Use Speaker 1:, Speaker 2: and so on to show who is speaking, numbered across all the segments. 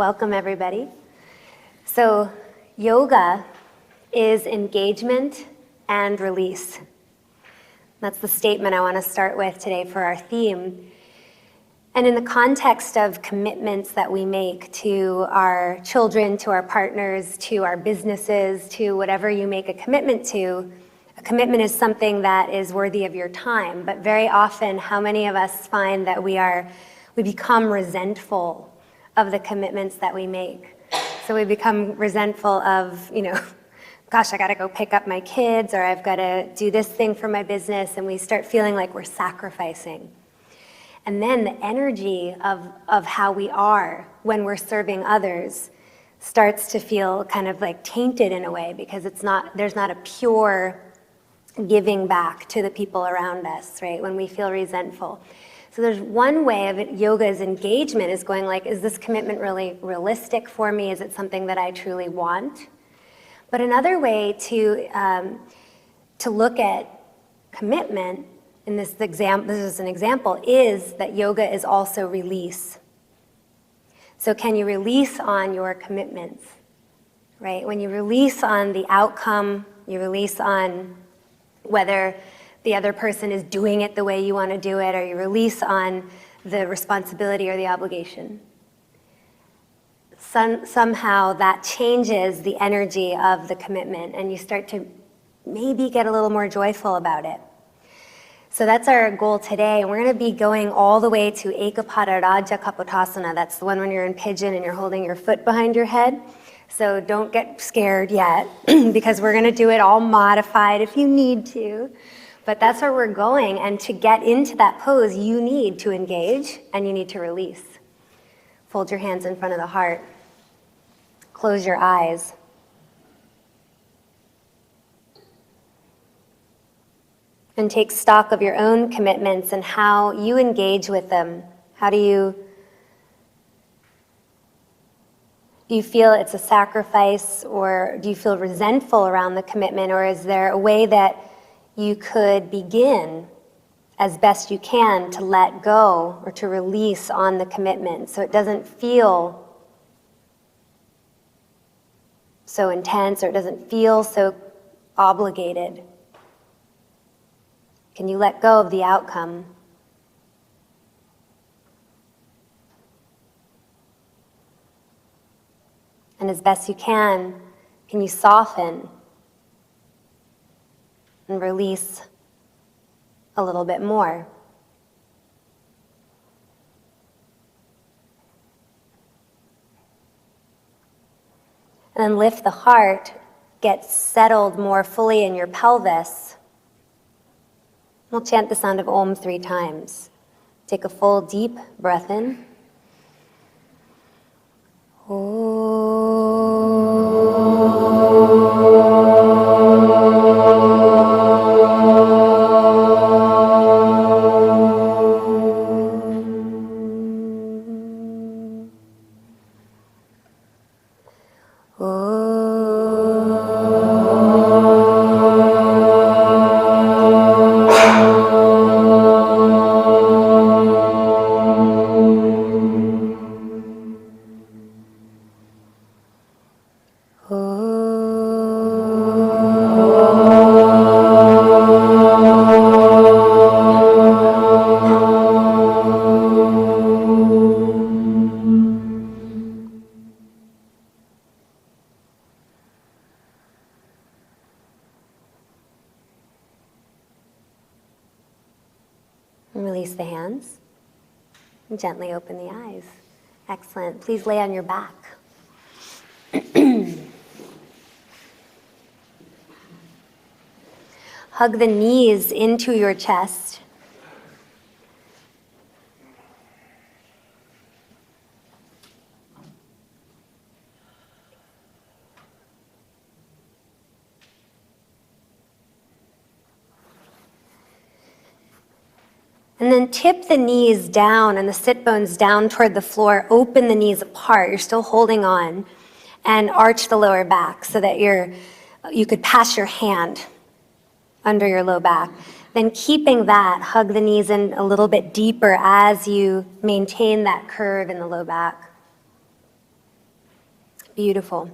Speaker 1: Welcome, everybody. So, yoga is engagement and release. That's the statement I want to start with today for our theme. And in the context of commitments that we make to our children, to our partners, to our businesses, to whatever you make a commitment to, a commitment is something that is worthy of your time. But very often, how many of us find that we become resentful of the commitments that we make? So we become resentful of, gosh, I gotta go pick up my kids, or I've gotta do this thing for my business, and we start feeling like we're sacrificing. And then the energy of how we are when we're serving others starts to feel kind of like tainted in a way, because there's not a pure giving back to the people around us, right, when we feel resentful. So there's one way of it, yoga's engagement is going like, is this commitment really realistic for me? Is it something that I truly want? But another way to look at commitment, in this is an example, is that yoga is also release. So can you release on your commitments, right? When you release on the outcome, you release on whether the other person is doing it the way you want to do it, or you release on the responsibility or the obligation. Somehow that changes the energy of the commitment, and you start to maybe get a little more joyful about it. So that's our goal today, and we're going to be going all the way to Ekapada Raja Kapotasana. That's the one when you're in Pigeon and you're holding your foot behind your head. So don't get scared yet, because we're going to do it all modified if you need to. But that's where we're going, and to get into that pose, you need to engage and you need to release. Fold your hands in front of the heart. Close your eyes. And take stock of your own commitments and how you engage with them. Do you feel it's a sacrifice, or do you feel resentful around the commitment, or is there a way that you could begin as best you can to let go or to release on the commitment so it doesn't feel so intense, or it doesn't feel so obligated? Can you let go of the outcome? And as best you can you soften and release a little bit more? And then lift the heart, get settled more fully in your pelvis. We'll chant the sound of Om 3 times. Take a full deep breath in. Release the hands and gently open the eyes. Excellent. Please lay on your back. Hug the knees into your chest. And then tip the knees down and the sit bones down toward the floor. Open the knees apart. You're still holding on. And arch the lower back so that you could pass your hand under your low back. Then keeping that, hug the knees in a little bit deeper as you maintain that curve in the low back. Beautiful.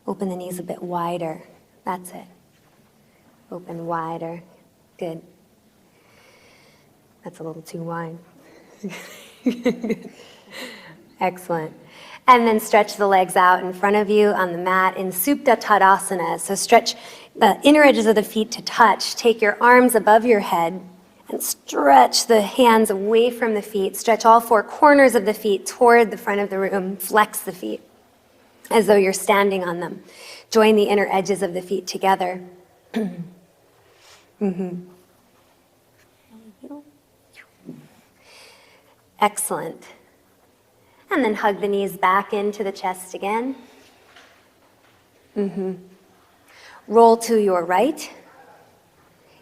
Speaker 1: Open the knees a bit wider. That's it. Open wider. Good. That's a little too wide. Excellent. And then stretch the legs out in front of you on the mat in Supta Tadasana. So stretch the inner edges of the feet to touch. Take your arms above your head and stretch the hands away from the feet. Stretch all four corners of the feet toward the front of the room. Flex the feet as though you're standing on them. Join the inner edges of the feet together. Excellent. And then hug the knees back into the chest again. Roll to your right.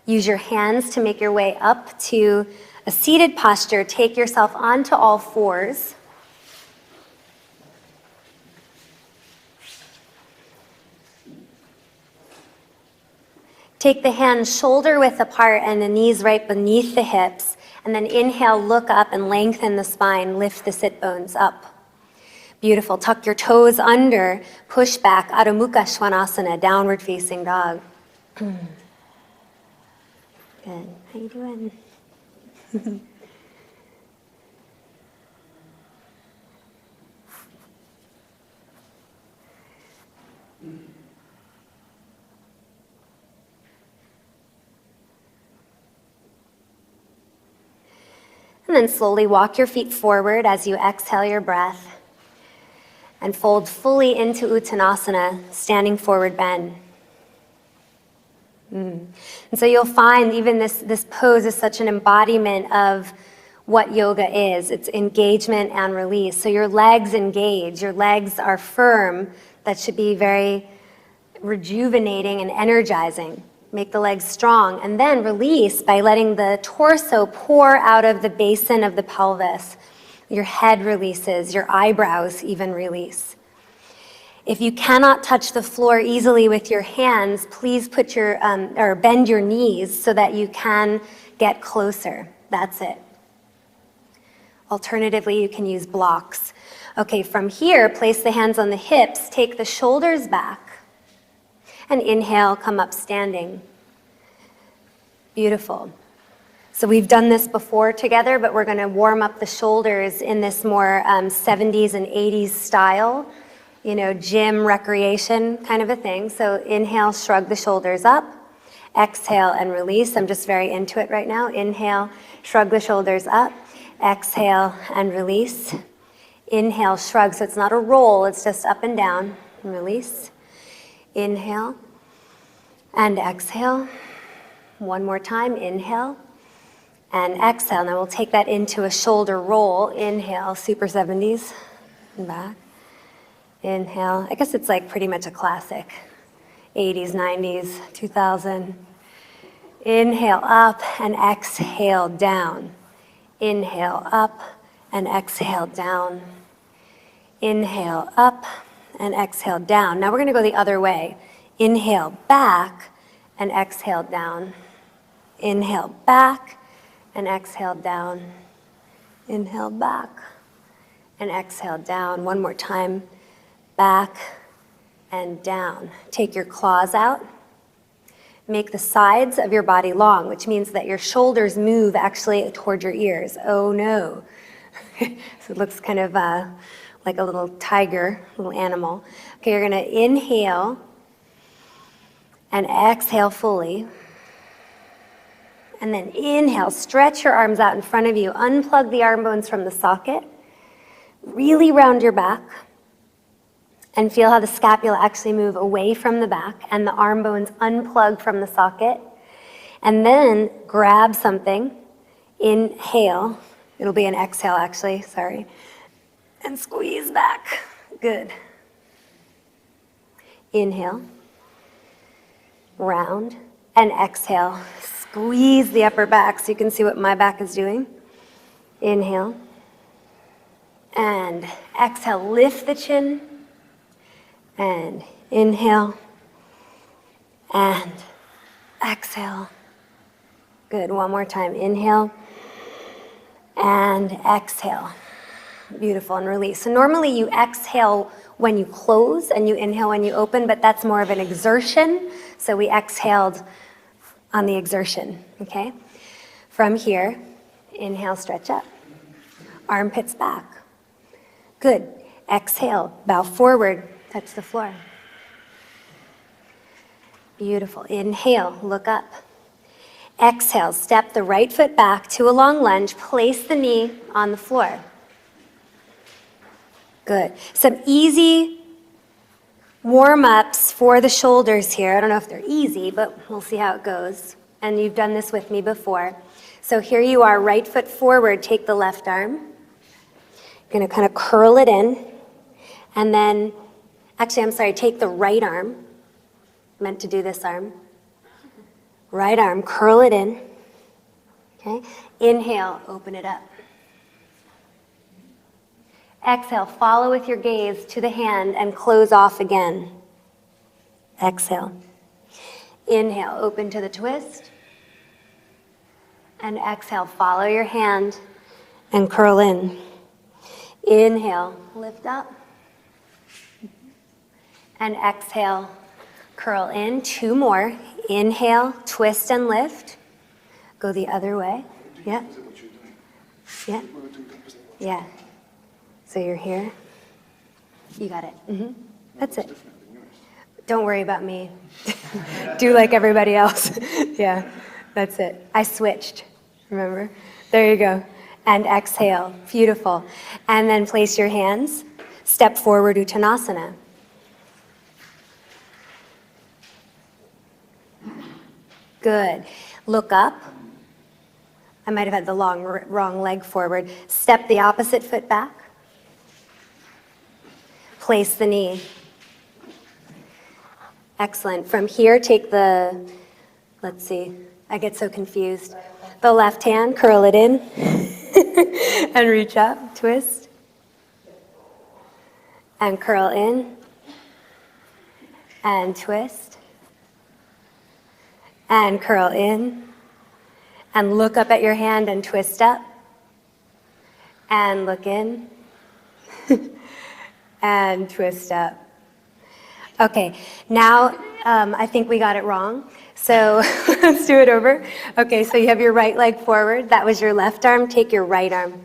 Speaker 1: Use your hands to make your way up to a seated posture. Take yourself onto all fours. Take the hands shoulder width apart and the knees right beneath the hips. And then inhale, look up and lengthen the spine, lift the sit bones up. Beautiful. Tuck your toes under, push back, Adho Mukha Svanasana, downward facing dog. Good. How you doing? And then slowly walk your feet forward as you exhale your breath and fold fully into Uttanasana, standing forward bend. And so you'll find even this pose is such an embodiment of what yoga is. It's engagement and release. So your legs engage, your legs are firm. That should be very rejuvenating and energizing. Make the legs strong, and then release by letting the torso pour out of the basin of the pelvis. Your head releases, your eyebrows even release. If you cannot touch the floor easily with your hands, please put or bend your knees so that you can get closer. That's it. Alternatively, you can use blocks. Okay, from here, place the hands on the hips, take the shoulders back, and inhale, come up standing. Beautiful. So we've done this before together, but we're going to warm up the shoulders in this more 70s and 80s style, gym, recreation kind of a thing. So inhale, shrug the shoulders up. Exhale and release. I'm just very into it right now. Inhale, shrug the shoulders up. Exhale and release. Inhale, shrug. So it's not a roll, it's just up and down. And release. Inhale and exhale. One more time, inhale and exhale. Now we'll take that into a shoulder roll. Inhale, super 70s, and back. Inhale, I guess it's like pretty much a classic, 80s, 90s, 2000. Inhale up and exhale down. Inhale up and exhale down. Inhale up and exhale down. Now we're going to go the other way. Inhale back and exhale down. Inhale back and exhale down. Inhale back and exhale down. One more time. Back and down. Take your claws out. Make the sides of your body long, which means that your shoulders move actually toward your ears. Oh no. So it looks kind of like a little tiger, little animal. Okay, you're going to inhale and exhale fully. And then inhale, stretch your arms out in front of you. Unplug the arm bones from the socket. Really round your back. And feel how the scapula actually move away from the back and the arm bones unplug from the socket. And then grab something. Inhale. It'll be an exhale actually, sorry. And squeeze back. Good. Inhale. Round. And exhale. Squeeze the upper back so you can see what my back is doing. Inhale. And exhale. Lift the chin. And inhale. And exhale. Good. One more time. Inhale. And exhale. Beautiful, and release. So normally you exhale when you close and you inhale when you open, but that's more of an exertion. So we exhaled on the exertion, okay? From here, inhale, stretch up. Armpits back. Good. Exhale, bow forward, touch the floor. Beautiful. Inhale, look up. Exhale, step the right foot back to a long lunge, place the knee on the floor. Good. Some easy warm-ups for the shoulders here. I don't know if they're easy, but we'll see how it goes. And you've done this with me before. So here you are, right foot forward, take the left arm. You're gonna kind of curl it in. And then, actually, I'm sorry, take the right arm. Meant to do this arm. Right arm, curl it in. Okay, inhale, open it up. Exhale, follow with your gaze to the hand and close off again. Exhale. Inhale, open to the twist. And exhale, follow your hand and curl in. Inhale, lift up. And exhale, curl in. 2 more. Inhale, twist and lift. Go the other way. Yeah. Yeah. Yeah. So you're here. You got it. That's it. Don't worry about me. Do like everybody else. Yeah, that's it. I switched, remember? There you go. And exhale. Beautiful. And then place your hands. Step forward, Uttanasana. Good. Look up. I might have had the wrong leg forward. Step the opposite foot back. Place the knee. Excellent. From here, take the, let's see, I get so confused. The left hand, curl it in, and reach up, twist, and curl in, and twist, and curl in, and look up at your hand and twist up, and look in, and twist up. Okay, now I think we got it wrong. So let's do it over. Okay, so you have your right leg forward. That was your left arm. Take your right arm.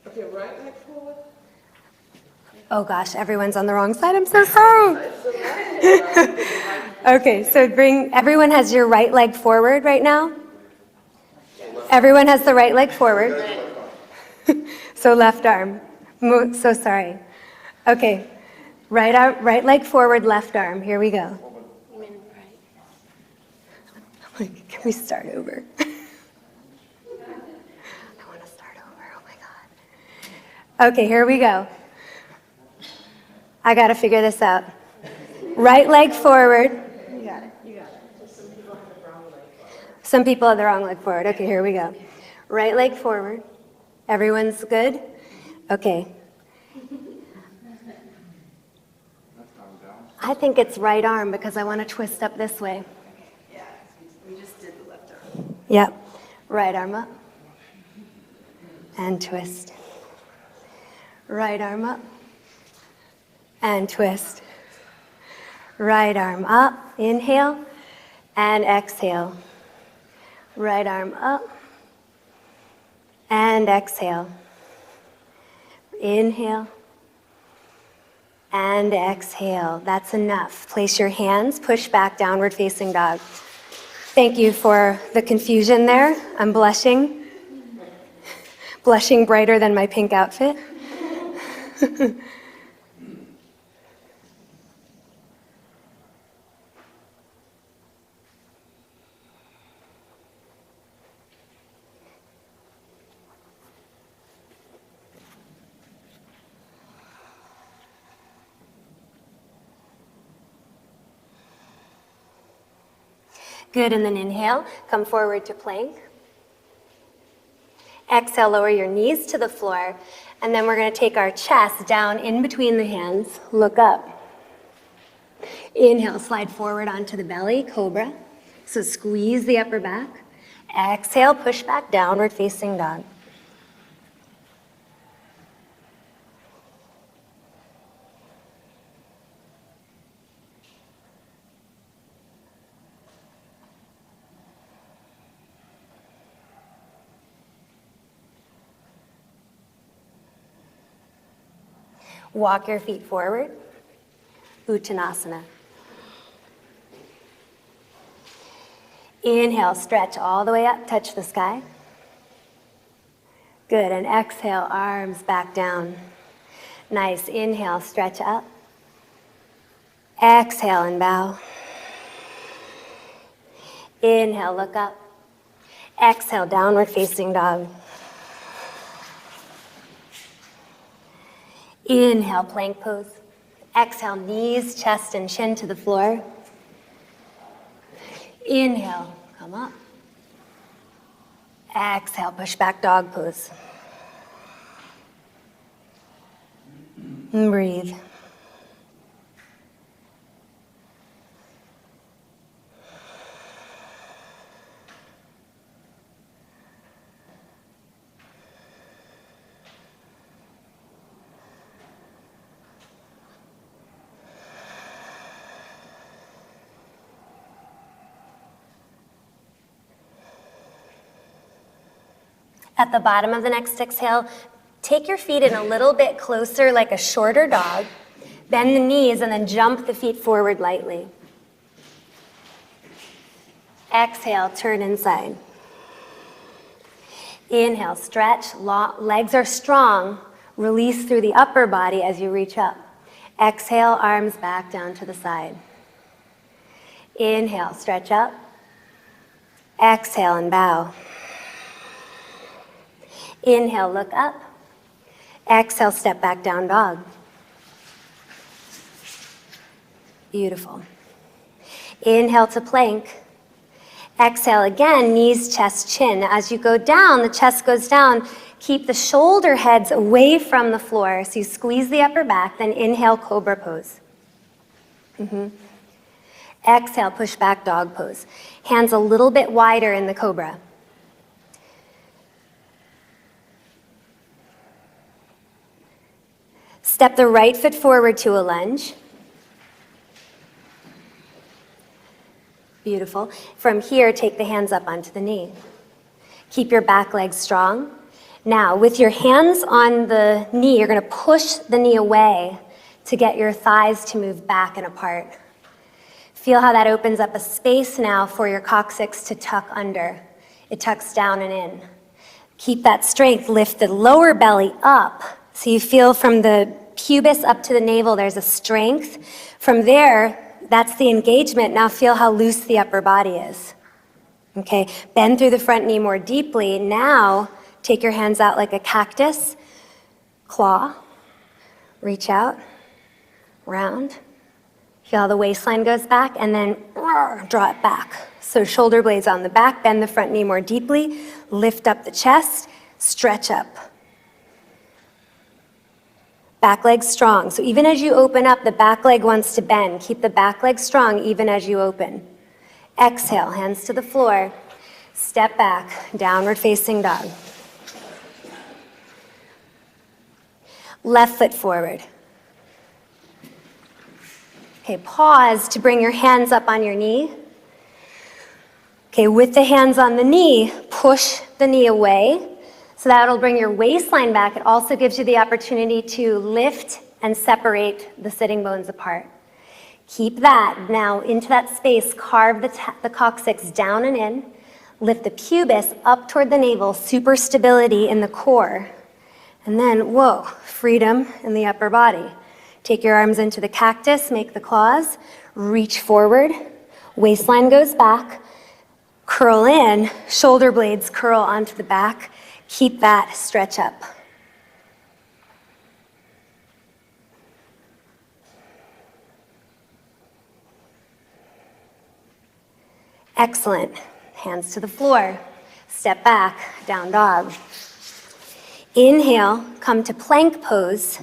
Speaker 2: Okay, right leg forward.
Speaker 1: Oh gosh, everyone's on the wrong side. I'm so sorry. Okay, so everyone has your right leg forward right now? Everyone has the right leg forward. So left arm. So sorry. Okay, right leg forward, left arm. Here we go. Can we start over? I want to start over. Oh my God. Okay, here we go. I got to figure this out. Right leg forward.
Speaker 2: You got it.
Speaker 1: Some people have the wrong leg forward. Okay, here we go. Right leg forward. Everyone's good? Okay. I think it's right arm because I want to twist up this way.
Speaker 2: Yeah, we just did the left arm.
Speaker 1: Yep. Right arm up. And twist. Right arm up. And twist. Right arm up. Inhale. And exhale. Right arm up. And exhale. Inhale. And exhale. That's enough. Place your hands, push back, downward facing dog. Thank you for the confusion there. I'm blushing. Blushing brighter than my pink outfit. Good, and then inhale, come forward to plank. Exhale, lower your knees to the floor, and then we're going to take our chest down in between the hands, look up. Inhale, slide forward onto the belly, cobra. So squeeze the upper back. Exhale, push back, downward facing dog. Walk your feet forward. Uttanasana. Inhale, stretch all the way up, touch the sky. Good, and exhale, arms back down. Nice, inhale, stretch up. Exhale and bow. Inhale, look up. Exhale, downward facing dog. Inhale, plank pose. Exhale, knees, chest, and chin to the floor. Inhale, come up. Exhale, push back dog pose. And breathe. At the bottom of the next exhale, take your feet in a little bit closer like a shorter dog. Bend the knees and then jump the feet forward lightly. Exhale, turn inside. Inhale, stretch, legs are strong. Release through the upper body as you reach up. Exhale, arms back down to the side. Inhale, stretch up. Exhale and bow. Inhale, look up. Exhale, step back down dog. Beautiful. Inhale to plank. Exhale again, knees, chest, chin. As you go down, the chest goes down. Keep the shoulder heads away from the floor. So you squeeze the upper back, then inhale, cobra pose. Exhale, push back dog pose. Hands a little bit wider in the cobra. Step the right foot forward to a lunge. Beautiful. From here, take the hands up onto the knee. Keep your back leg strong. Now, with your hands on the knee, you're going to push the knee away to get your thighs to move back and apart. Feel how that opens up a space now for your coccyx to tuck under. It tucks down and in. Keep that strength. Lift the lower belly up. So you feel from the pubis up to the navel, there's a strength. From there, that's the engagement. Now feel how loose the upper body is. Okay, bend through the front knee more deeply. Now, take your hands out like a cactus. Claw. Reach out. Round. Feel how the waistline goes back, and then draw it back. So shoulder blades on the back, bend the front knee more deeply. Lift up the chest. Stretch up. Back leg strong. So even as you open up, the back leg wants to bend. Keep the back leg strong even as you open. Exhale, hands to the floor. Step back, downward facing dog. Left foot forward. Okay, pause to bring your hands up on your knee. Okay, with the hands on the knee, push the knee away. So that'll bring your waistline back. It also gives you the opportunity to lift and separate the sitting bones apart. Keep that. Now into that space, carve the coccyx down and in. Lift the pubis up toward the navel, super stability in the core. And then, whoa, freedom in the upper body. Take your arms into the cactus, make the claws, reach forward, waistline goes back, curl in, shoulder blades curl onto the back. Keep that stretch up. Excellent. Hands to the floor. Step back, down dog. Inhale, come to plank pose.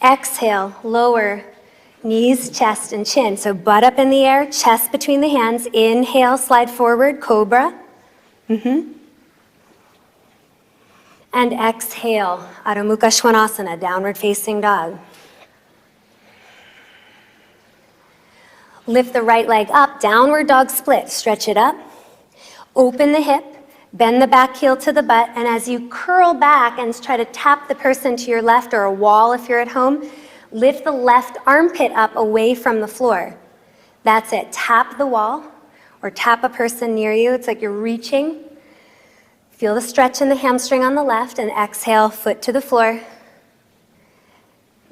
Speaker 1: Exhale, lower knees, chest, and chin. So butt up in the air, chest between the hands. Inhale, slide forward, cobra. And exhale, Adho Mukha Svanasana, downward facing dog. Lift the right leg up, downward dog split. Stretch it up. Open the hip, Bend the back heel to the butt, and as you curl back and try to tap the person to your left or a wall if you're at home, lift the left armpit up away from the floor. That's it. Tap the wall or tap a person near you. It's like you're reaching. Feel the stretch in the hamstring on the left, and exhale, foot to the floor.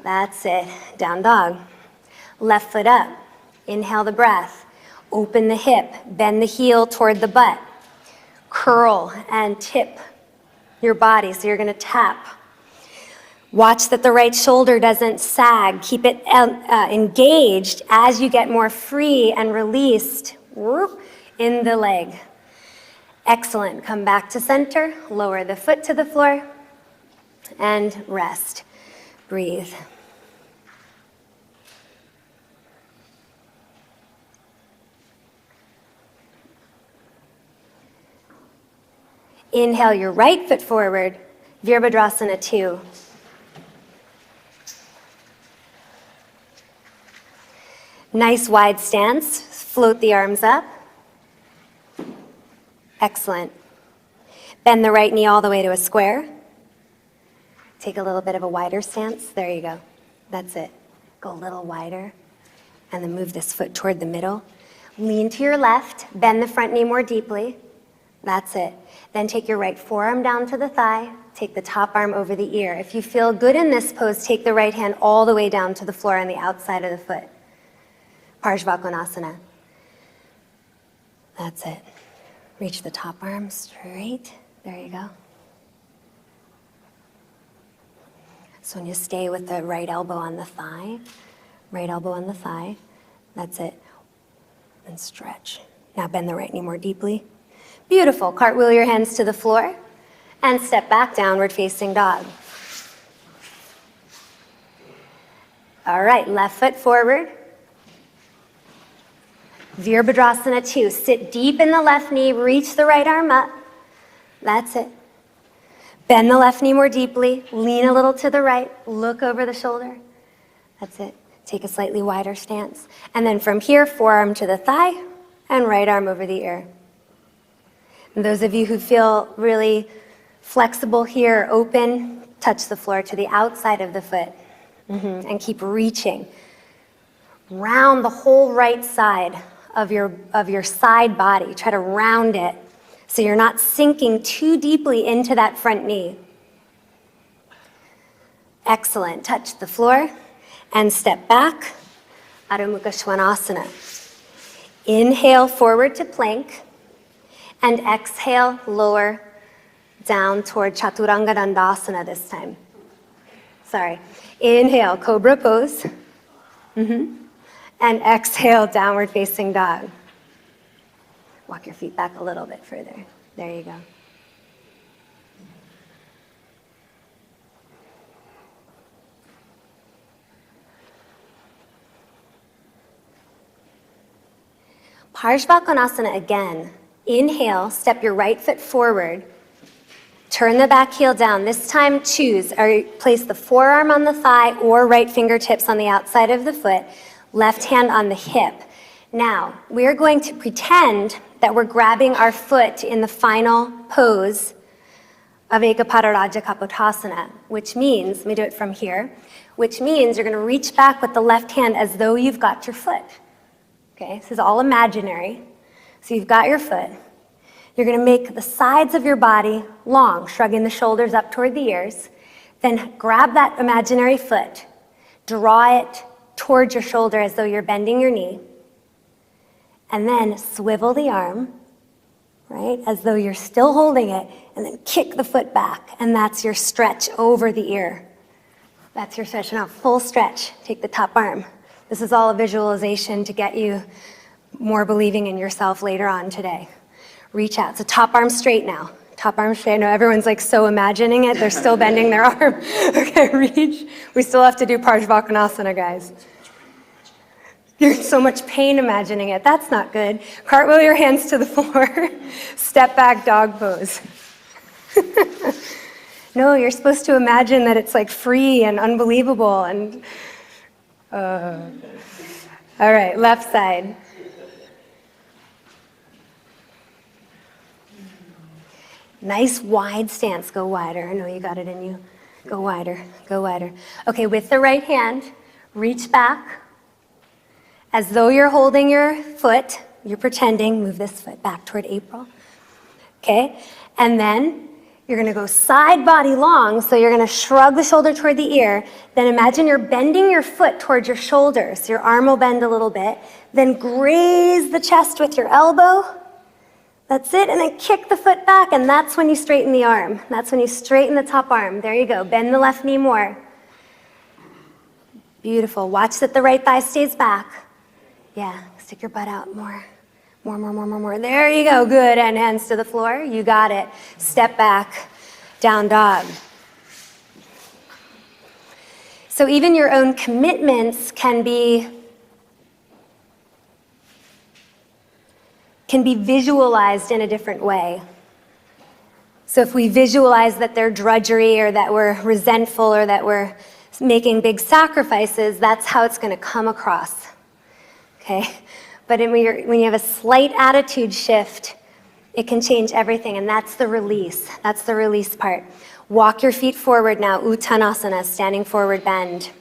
Speaker 1: That's it. Down dog. Left foot up. Inhale the breath. Open the hip. Bend the heel toward the butt. Curl and tip your body. So you're going to tap. Watch that the right shoulder doesn't sag. Keep it engaged as you get more free and released in the leg. Excellent. Come back to center. Lower the foot to the floor. And rest. Breathe. Inhale your right foot forward, Virabhadrasana 2. Nice wide stance, float the arms up. Excellent. Bend the right knee all the way to a square. Take a little bit of a wider stance, there you go. That's it. Go a little wider, and then move this foot toward the middle. Lean to your left, bend the front knee more deeply. That's it. Then take your right forearm down to the thigh, take the top arm over the ear. If you feel good in this pose, take the right hand all the way down to the floor on the outside of the foot. Parshvakonasana. That's it. Reach the top arm straight. There you go. So when you stay with the right elbow on the thigh, right elbow on the thigh, that's it. And stretch. Now bend the right knee more deeply. Beautiful. Cartwheel your hands to the floor and step back, downward facing dog. All right, left foot forward. Virabhadrasana 2. Sit deep in the left knee, reach the right arm up. That's it. Bend the left knee more deeply, lean a little to the right, look over the shoulder. That's it. Take a slightly wider stance. And then from here, forearm to the thigh and right arm over the ear. And those of you who feel really flexible here, open, touch the floor to the outside of the foot. And keep reaching. Round the whole right side of your side body. Try to round it so you're not sinking too deeply into that front knee. Excellent. Touch the floor and step back. Adho Mukha Svanasana. Inhale forward to plank. And exhale, lower down toward Chaturanga Dandasana this time. Sorry. Inhale, Cobra pose. And exhale, downward facing dog. Walk your feet back a little bit further. There you go. Parshvakonasana again. Inhale, step your right foot forward. Turn the back heel down. This time choose, or place the forearm on the thigh or right fingertips on the outside of the foot, left hand on the hip. Now, we're going to pretend that we're grabbing our foot in the final pose of Ekapadaraja Kapotasana, which means, let me do it from here, which means you're going to reach back with the left hand as though you've got your foot. Okay, this is all imaginary. So you've got your foot. You're going to make the sides of your body long, shrugging the shoulders up toward the ears. Then grab that imaginary foot, draw it towards your shoulder as though you're bending your knee. And then swivel the arm, right, as though you're still holding it, and then kick the foot back. And that's your stretch over the ear. That's your stretch. Now, full stretch. Take the top arm. This is all a visualization to get you more believing in yourself later on today. Reach out. So top arm straight now. Top arm straight. I know everyone's like so imagining it. They're still bending their arm. Okay, reach. We still have to do Parshvakonasana, guys. You're in so much pain imagining it. That's not good. Cartwheel your hands to the floor. Step back, dog pose. No, you're supposed to imagine that it's like free and unbelievable. And all right, left side. Nice wide stance, go wider. I know you got it in you. Go wider, go wider. Okay, with the right hand, reach back as though you're holding your foot. You're pretending, move this foot back toward April. Okay, and then you're gonna go side body long, so you're gonna shrug the shoulder toward the ear. Then imagine you're bending your foot towards your shoulders. Your arm will bend a little bit. Then graze the chest with your elbow. That's it, and then kick the foot back, and that's when you straighten the arm. That's when you straighten the top arm. There you go, bend the left knee more. Beautiful, watch that the right thigh stays back. Yeah, stick your butt out more. More. There you go, good, and hands to the floor. You got it. Step back, down dog. So even your own commitments can be visualized in a different way. So if we visualize that they're drudgery or that we're resentful or that we're making big sacrifices, that's how it's going to come across. Okay? But when you have a slight attitude shift, it can change everything, and that's the release. That's the release part. Walk your feet forward now, Uttanasana, standing forward bend.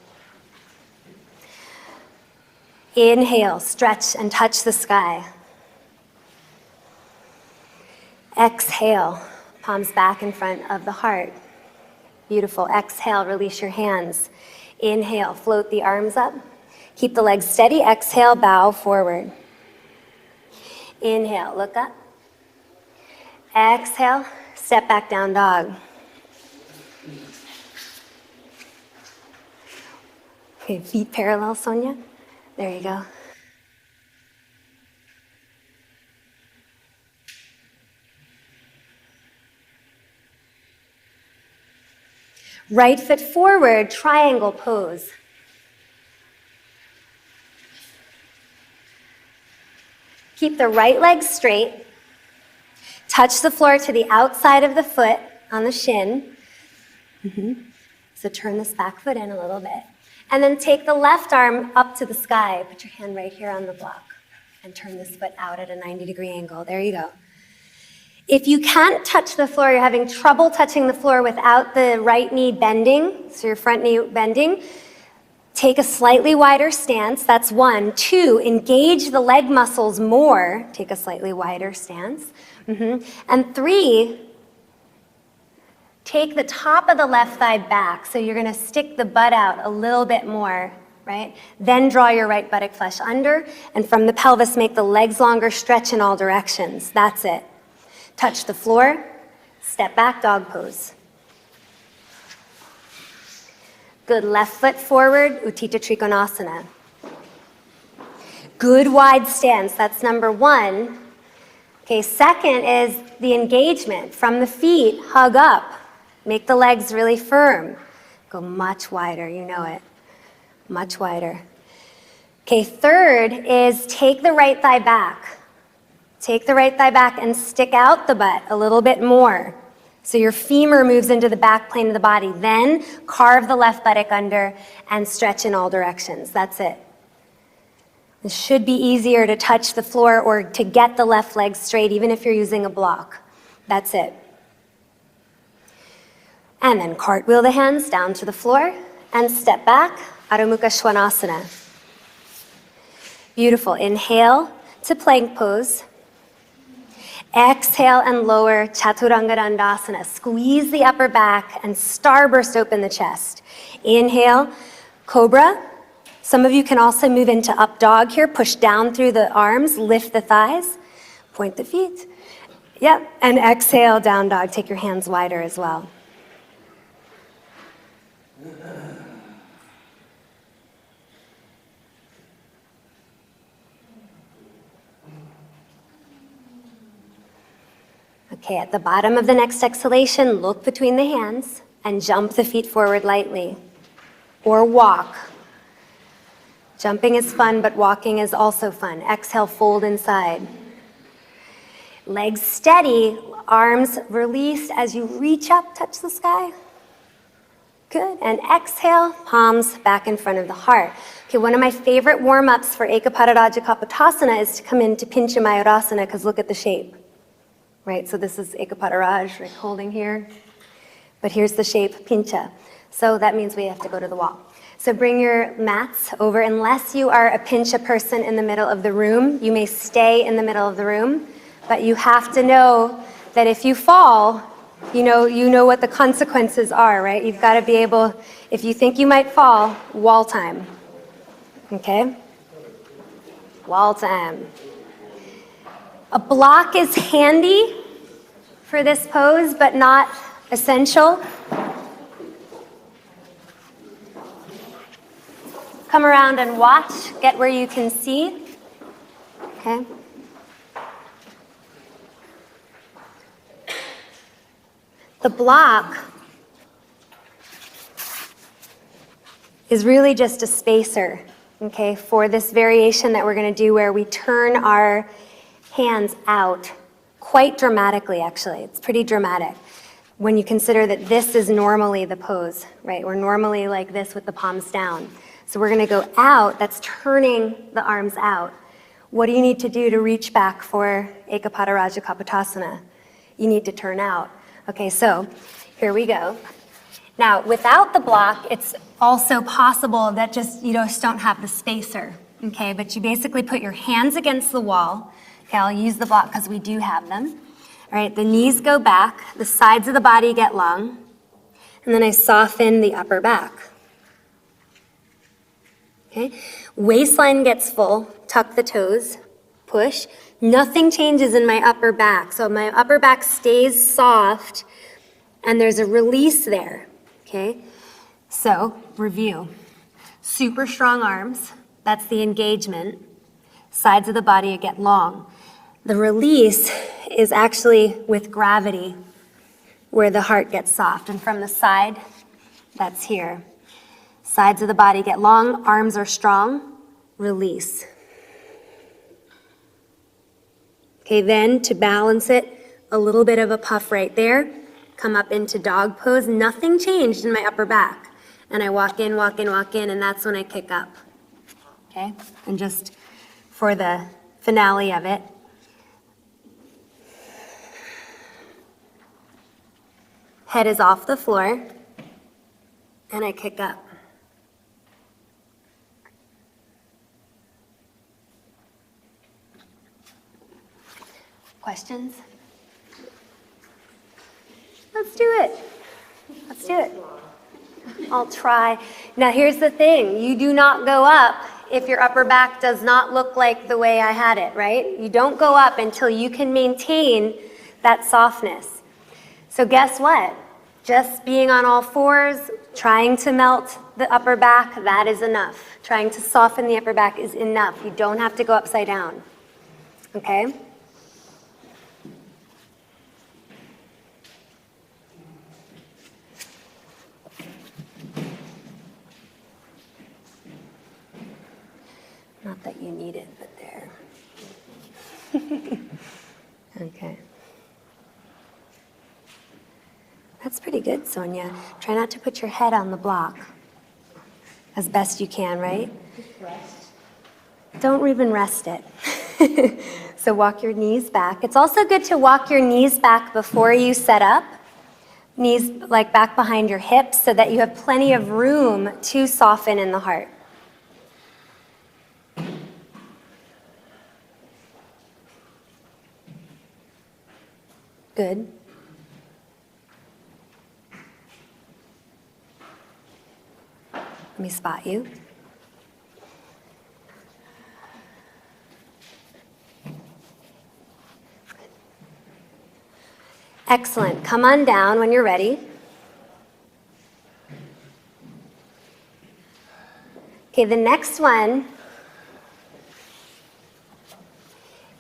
Speaker 1: Inhale, stretch and touch the sky. Exhale, palms back in front of the heart. Beautiful. Exhale, release your hands. Inhale, float the arms up. Keep the legs steady. Exhale, bow forward. Inhale, look up. Exhale, step back down dog. Okay, feet parallel, Sonia. There you go. Right foot forward, triangle pose. Keep the right leg straight. Touch the floor to the outside of the foot on the shin. So turn this back foot in a little bit. And then take the left arm up to the sky. Put your hand right here on the block. And turn this foot out at a 90-degree angle. There you go. If you can't touch the floor, you're having trouble touching the floor without the right knee bending, so your front knee bending, take a slightly wider stance. That's 1. 2, engage the leg muscles more. Take a slightly wider stance. And 3, take the top of the left thigh back. So you're going to stick the butt out a little bit more, right? Then draw your right buttock flesh under, and from the pelvis, make the legs longer, stretch in all directions. That's it. Touch the floor, step back, dog pose. Good, left foot forward, Utthita Trikonasana. Good wide stance, that's number 1. Okay, second is the engagement. From the feet, hug up. Make the legs really firm. Go much wider, you know it. Much wider. Okay, third is take the right thigh back. Take the right thigh back and stick out the butt a little bit more. So your femur moves into the back plane of the body. Then carve the left buttock under and stretch in all directions. That's it. It should be easier to touch the floor or to get the left leg straight, even if you're using a block. That's it. And then cartwheel the hands down to the floor and step back, Adho Mukha Svanasana. Beautiful. Inhale to plank pose. Exhale and lower Chaturanga Dandasana. Squeeze the upper back and starburst open the chest. Inhale, Cobra. Some of you can also move into up dog here. Push down through the arms, lift the thighs, point the feet. Yep, and exhale, down dog. Take your hands wider as well. Okay, at the bottom of the next exhalation, look between the hands and jump the feet forward lightly. Or walk. Jumping is fun, but walking is also fun. Exhale, fold inside. Legs steady, arms released as you reach up, touch the sky. Good, and exhale, palms back in front of the heart. Okay, one of my favorite warm-ups for Ekapadaraja Kapotasana is to come into Pincha Mayurasana, because look at the shape. right? So this is Ekapataraj, right, holding here. But here's the shape, pincha. So that means we have to go to the wall. So bring your mats over. Unless you are a pincha person in the middle of the room, you may stay in the middle of the room. But you have to know that if you fall, you know what the consequences are, right? You've got to be able, if you think you might fall, wall time. Okay? Wall time. A block is handy for this pose, but not essential. Come around and watch, get where you can see. Okay? The block is really just a spacer, okay, for this variation that we're going to do where we turn our hands out quite dramatically, actually. It's pretty dramatic when you consider that this is normally the pose, right? We're normally like this with the palms down. So we're going to go out, that's turning the arms out. What do you need to do to reach back for Ekapadaraja Kapotasana? You need to turn out. Okay, so here we go. Now, without the block, it's also possible that you just don't have the spacer, okay? But you basically put your hands against the wall. Okay, I'll use the block because we do have them. All right, the knees go back, the sides of the body get long, and then I soften the upper back. Okay, waistline gets full, tuck the toes, push. Nothing changes in my upper back, so my upper back stays soft, and there's a release there, okay? So, review. Super strong arms, that's the engagement. Sides of the body get long. The release is actually with gravity, where the heart gets soft, and from the side, that's here. Sides of the body get long, arms are strong, release. Okay, then to balance it, a little bit of a puff right there, come up into dog pose, nothing changed in my upper back. And I walk in, walk in, walk in, and that's when I kick up. Okay, and just for the finale of it. Head is off the floor, and I kick up. Questions? Let's do it. Let's do it. I'll try. Now here's the thing. You do not go up if your upper back does not look like the way I had it, right? You don't go up until you can maintain that softness. So guess what? Just being on all fours, trying to melt the upper back, that is enough. Trying to soften the upper back is enough. You don't have to go upside down. Okay? Not that you need it, but there. Okay. That's pretty good, Sonia. Try not to put your head on the block as best you can, right?
Speaker 2: Just rest.
Speaker 1: Don't even rest it. So walk your knees back. It's also good to walk your knees back before you set up. Knees like back behind your hips so that you have plenty of room to soften in the heart. Good. Let me spot you. Excellent. Come on down when you're ready. Okay, the next one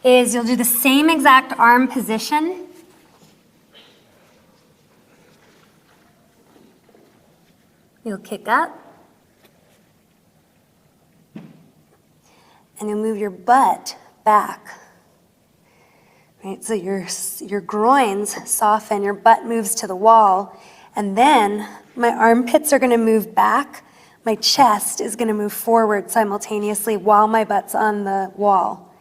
Speaker 1: is you'll do the same exact arm position. You'll kick up. And you'll move your butt back. Right, so your groins soften, your butt moves to the wall, and then my armpits are gonna move back, my chest is gonna move forward simultaneously while my butt's on the wall.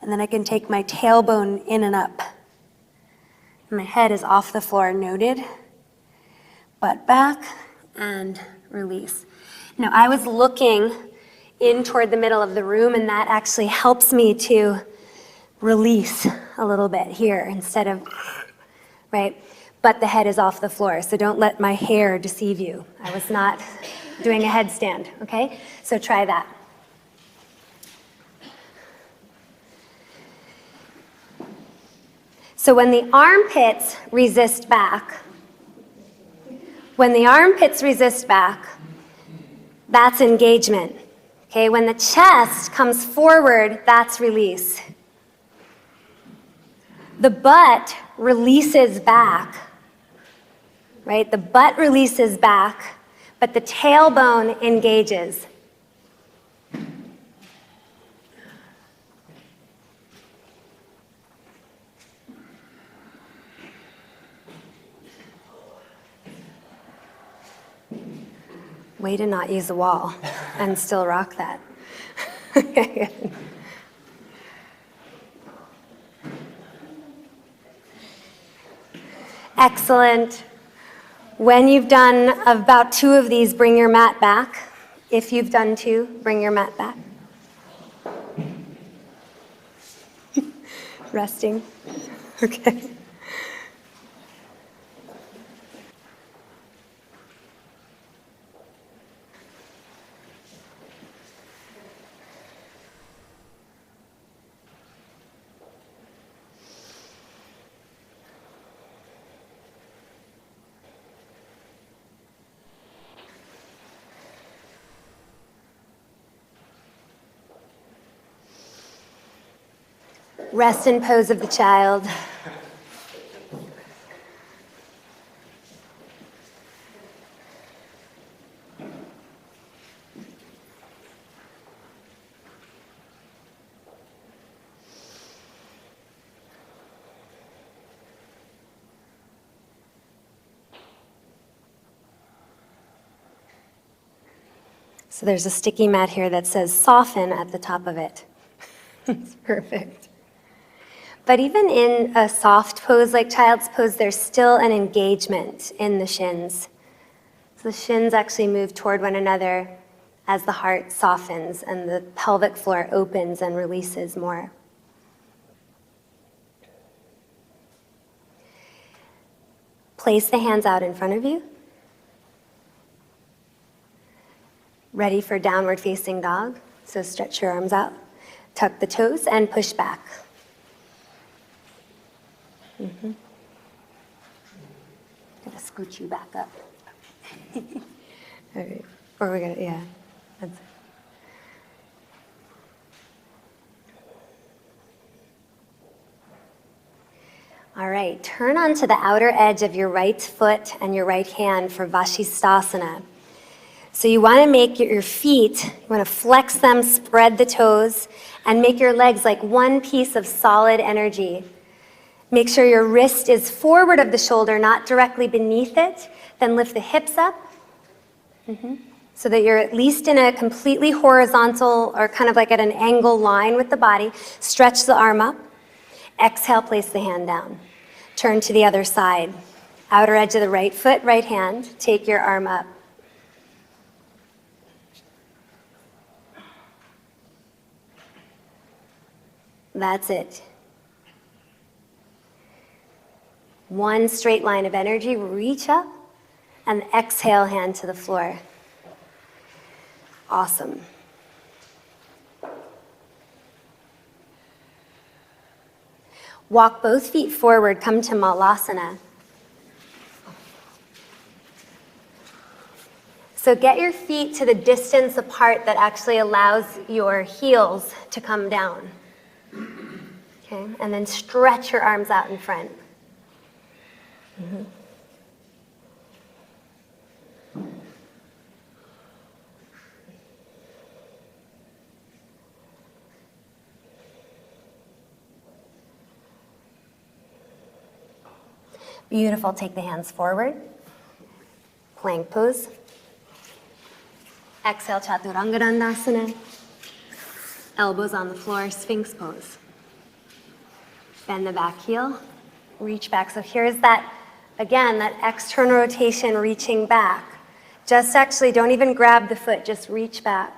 Speaker 1: And then I can take my tailbone in and up. My head is off the floor, noted. Butt back and release. Now I was looking in toward the middle of the room, and that actually helps me to release a little bit here instead of, right? But the head is off the floor, so don't let my hair deceive you. I was not doing a headstand, okay? So try that. So when the armpits resist back, that's engagement. Okay, when the chest comes forward, that's release. The butt releases back, right? The butt releases back, but the tailbone engages. Way to not use the wall and still rock that. Excellent. When you've done about 2 of these, bring your mat back. If you've done 2, bring your mat back. Resting. Okay. Rest in pose of the child. So there's a sticky mat here that says soften at the top of it. It's perfect. But even in a soft pose like child's pose, there's still an engagement in the shins. So the shins actually move toward one another as the heart softens and the pelvic floor opens and releases more. Place the hands out in front of you. Ready for downward facing dog. So stretch your arms out, tuck the toes, and push back. Gotta scooch you back up. All right. Or we're gonna, yeah. That's it. All right, turn onto the outer edge of your right foot and your right hand for Vashistasana. So you want to make your feet, you want to flex them, spread the toes, and make your legs like one piece of solid energy. Make sure your wrist is forward of the shoulder, not directly beneath it. Then lift the hips up so that you're at least in a completely horizontal or kind of like at an angle line with the body. Stretch the arm up. Exhale, place the hand down. Turn to the other side. Outer edge of the right foot, right hand. Take your arm up. That's it. One straight line of energy, reach up, and exhale, hand to the floor. Awesome. Walk both feet forward, come to Malasana. So get your feet to the distance apart that actually allows your heels to come down. Okay, and then stretch your arms out in front. Beautiful. Take the hands forward. Plank pose. Exhale, Chaturanga. Elbows on the floor, Sphinx pose. Bend the back heel. reach back. So here's that, again, that external rotation, reaching back. Just actually, don't even grab the foot, just reach back.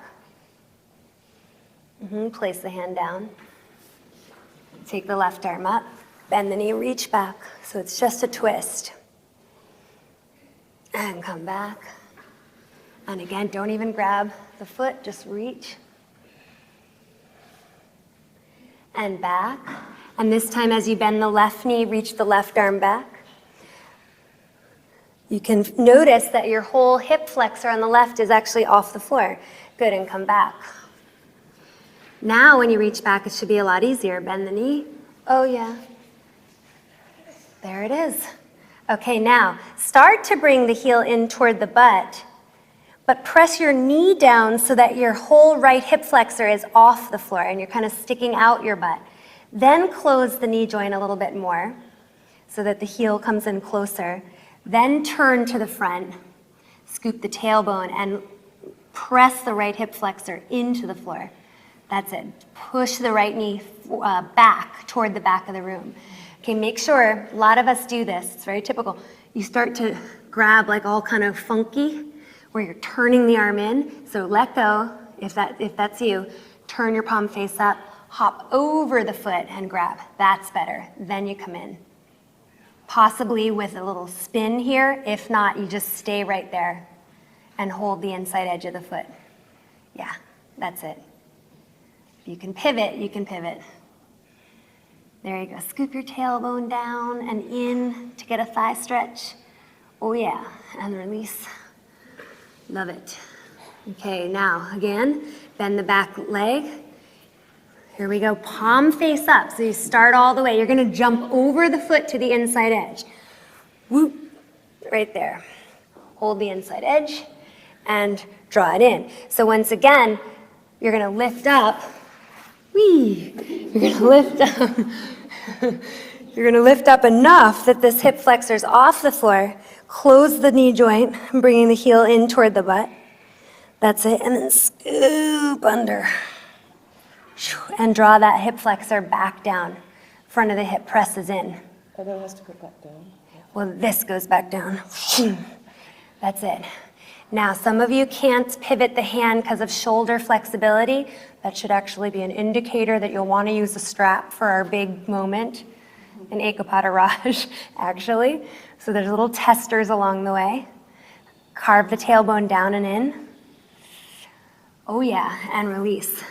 Speaker 1: Place the hand down. Take the left arm up, bend the knee, reach back. So it's just a twist. And come back. And again, don't even grab the foot, just reach. And back. And this time as you bend the left knee, reach the left arm back. You can notice that your whole hip flexor on the left is actually off the floor. Good, and come back. Now when you reach back, it should be a lot easier. Bend the knee. Oh yeah. There it is. Okay, now start to bring the heel in toward the butt, but press your knee down so that your whole right hip flexor is off the floor and you're kind of sticking out your butt. Then close the knee joint a little bit more so that the heel comes in closer. Then turn to the front, scoop the tailbone, and press the right hip flexor into the floor. That's it. Push the right knee back toward the back of the room. Okay, make sure, a lot of us do this, it's very typical. You start to grab like all kind of funky, where you're turning the arm in. So let go, if that's you. Turn your palm face up, hop over the foot and grab. That's better. Then you come in. Possibly with a little spin here. If not, you just stay right there and hold the inside edge of the foot. Yeah, that's it. If you can pivot, you can pivot. There you go. Scoop your tailbone down and in to get a thigh stretch. Oh yeah, and release. Love it. Okay, now again, bend the back leg. Here we go, palm face up. So you start all the way. You're gonna jump over the foot to the inside edge. Whoop, right there. Hold the inside edge and draw it in. So once again, you're gonna lift up. Whee! You're gonna lift up. You're gonna lift up enough that this hip flexor's off the floor. Close the knee joint, bringing the heel in toward the butt. That's it, and then scoop under. And draw that hip flexor back down. Front of the hip presses in.
Speaker 2: And it has to go back down.
Speaker 1: Well, this goes back down. That's it. Now, some of you can't pivot the hand because of shoulder flexibility. That should actually be an indicator that you'll want to use a strap for our big moment in Ekapata Raj, actually. So there's little testers along the way. Carve the tailbone down and in. Oh yeah, and release.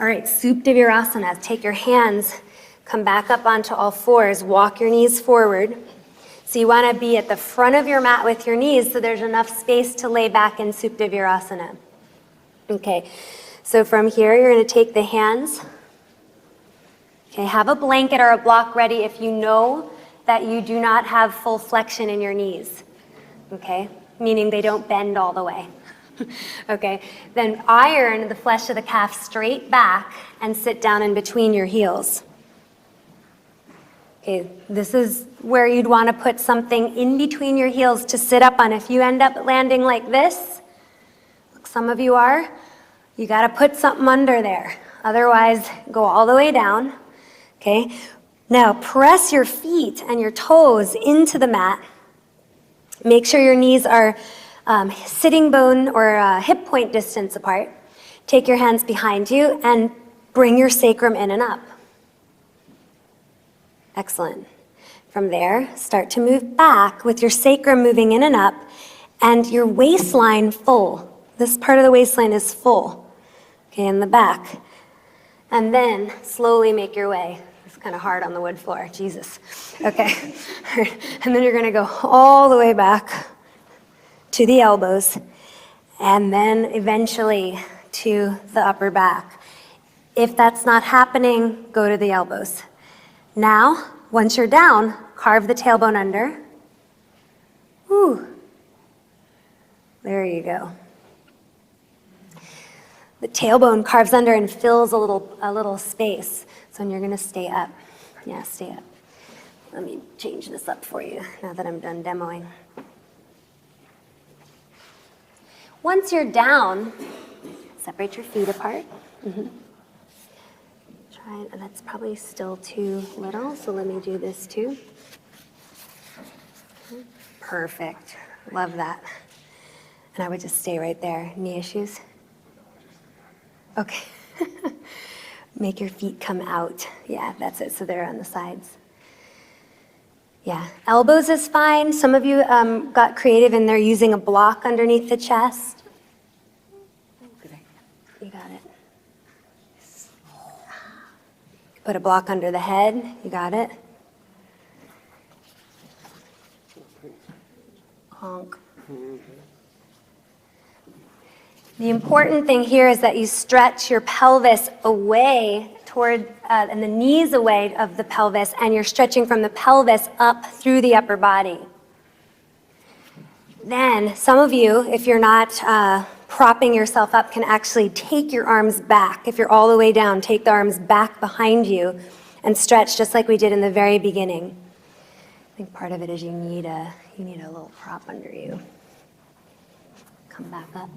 Speaker 1: All right, Uttanasana. Take your hands, come back up onto all fours, walk your knees forward. So you want to be at the front of your mat with your knees so there's enough space to lay back in Uttanasana. Okay, so from here you're going to take the hands. Okay, have a blanket or a block ready if you know that you do not have full flexion in your knees. Okay, meaning they don't bend all the way. Okay, then iron the flesh of the calf straight back and sit down in between your heels. Okay, this is where you'd want to put something in between your heels to sit up on. If you end up landing like this, like some of you are, you got to put something under there. Otherwise, go all the way down. Okay, now press your feet and your toes into the mat. Make sure your knees are sitting bone or hip point distance apart. Take your hands behind you and bring your sacrum in and up. Excellent. From there, start to move back with your sacrum moving in and up and your waistline full. This part of the waistline is full, okay, in the back. And then slowly make your way. It's kind of hard on the wood floor, Jesus. Okay, and then you're gonna go all the way back to the elbows and then eventually to the upper back. If that's not happening, go to the elbows. Now, once you're down, carve the tailbone under. Whew. There you go. The tailbone carves under and fills a little space. So you're gonna stay up. Yeah, stay up. Let me change this up for you now that I'm done demoing. Once you're down, separate your feet apart. Try Try it. That's probably still too little, so let me do this too. Perfect. Love that. And I would just stay right there. Knee issues? Okay. Make your feet come out. Yeah, that's it. So they're on the sides. Yeah. Elbows is fine. Some of you got creative and they're using a block underneath the chest. You got it. Put a block under the head. You got it. Honk. The important thing here is that you stretch your pelvis away toward, and the knees away of the pelvis, and you're stretching from the pelvis up through the upper body. Then, some of you, if you're not propping yourself up, can actually take your arms back. If you're all the way down, take the arms back behind you and stretch just like we did in the very beginning. I think part of it is you need a little prop under you. Come back up.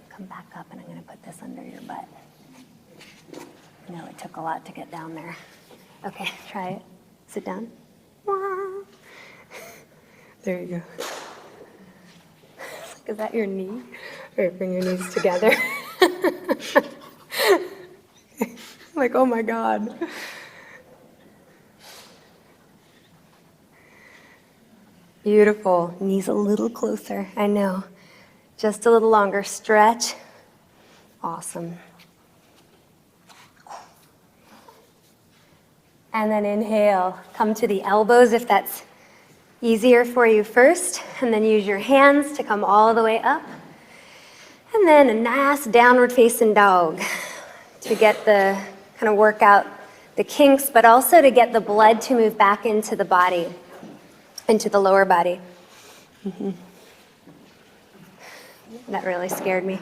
Speaker 1: Come back up, and I'm going to put this under your butt. No, it took a lot to get down there. Okay, try it. Sit down. There you go. Is that your knee? Or bring your knees together. Like, oh my God. Beautiful. Knees a little closer. I know. Just a little longer. Stretch. Awesome. And then inhale. Come to the elbows if that's easier for you first. And then use your hands to come all the way up. And then a nice downward facing dog to get the kind of work out the kinks, but also to get the blood to move back into the body, into the lower body. Mm-hmm. That really scared me.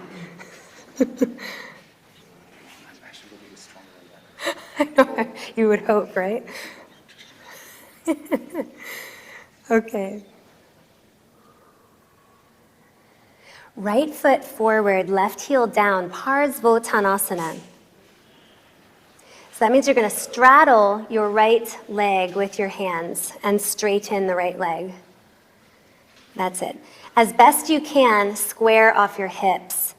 Speaker 1: I know, you would hope, right? Okay. Right foot forward, left heel down, Botanasana. So that means you're going to straddle your right leg with your hands and straighten the right leg. That's it. As best you can, square off your hips.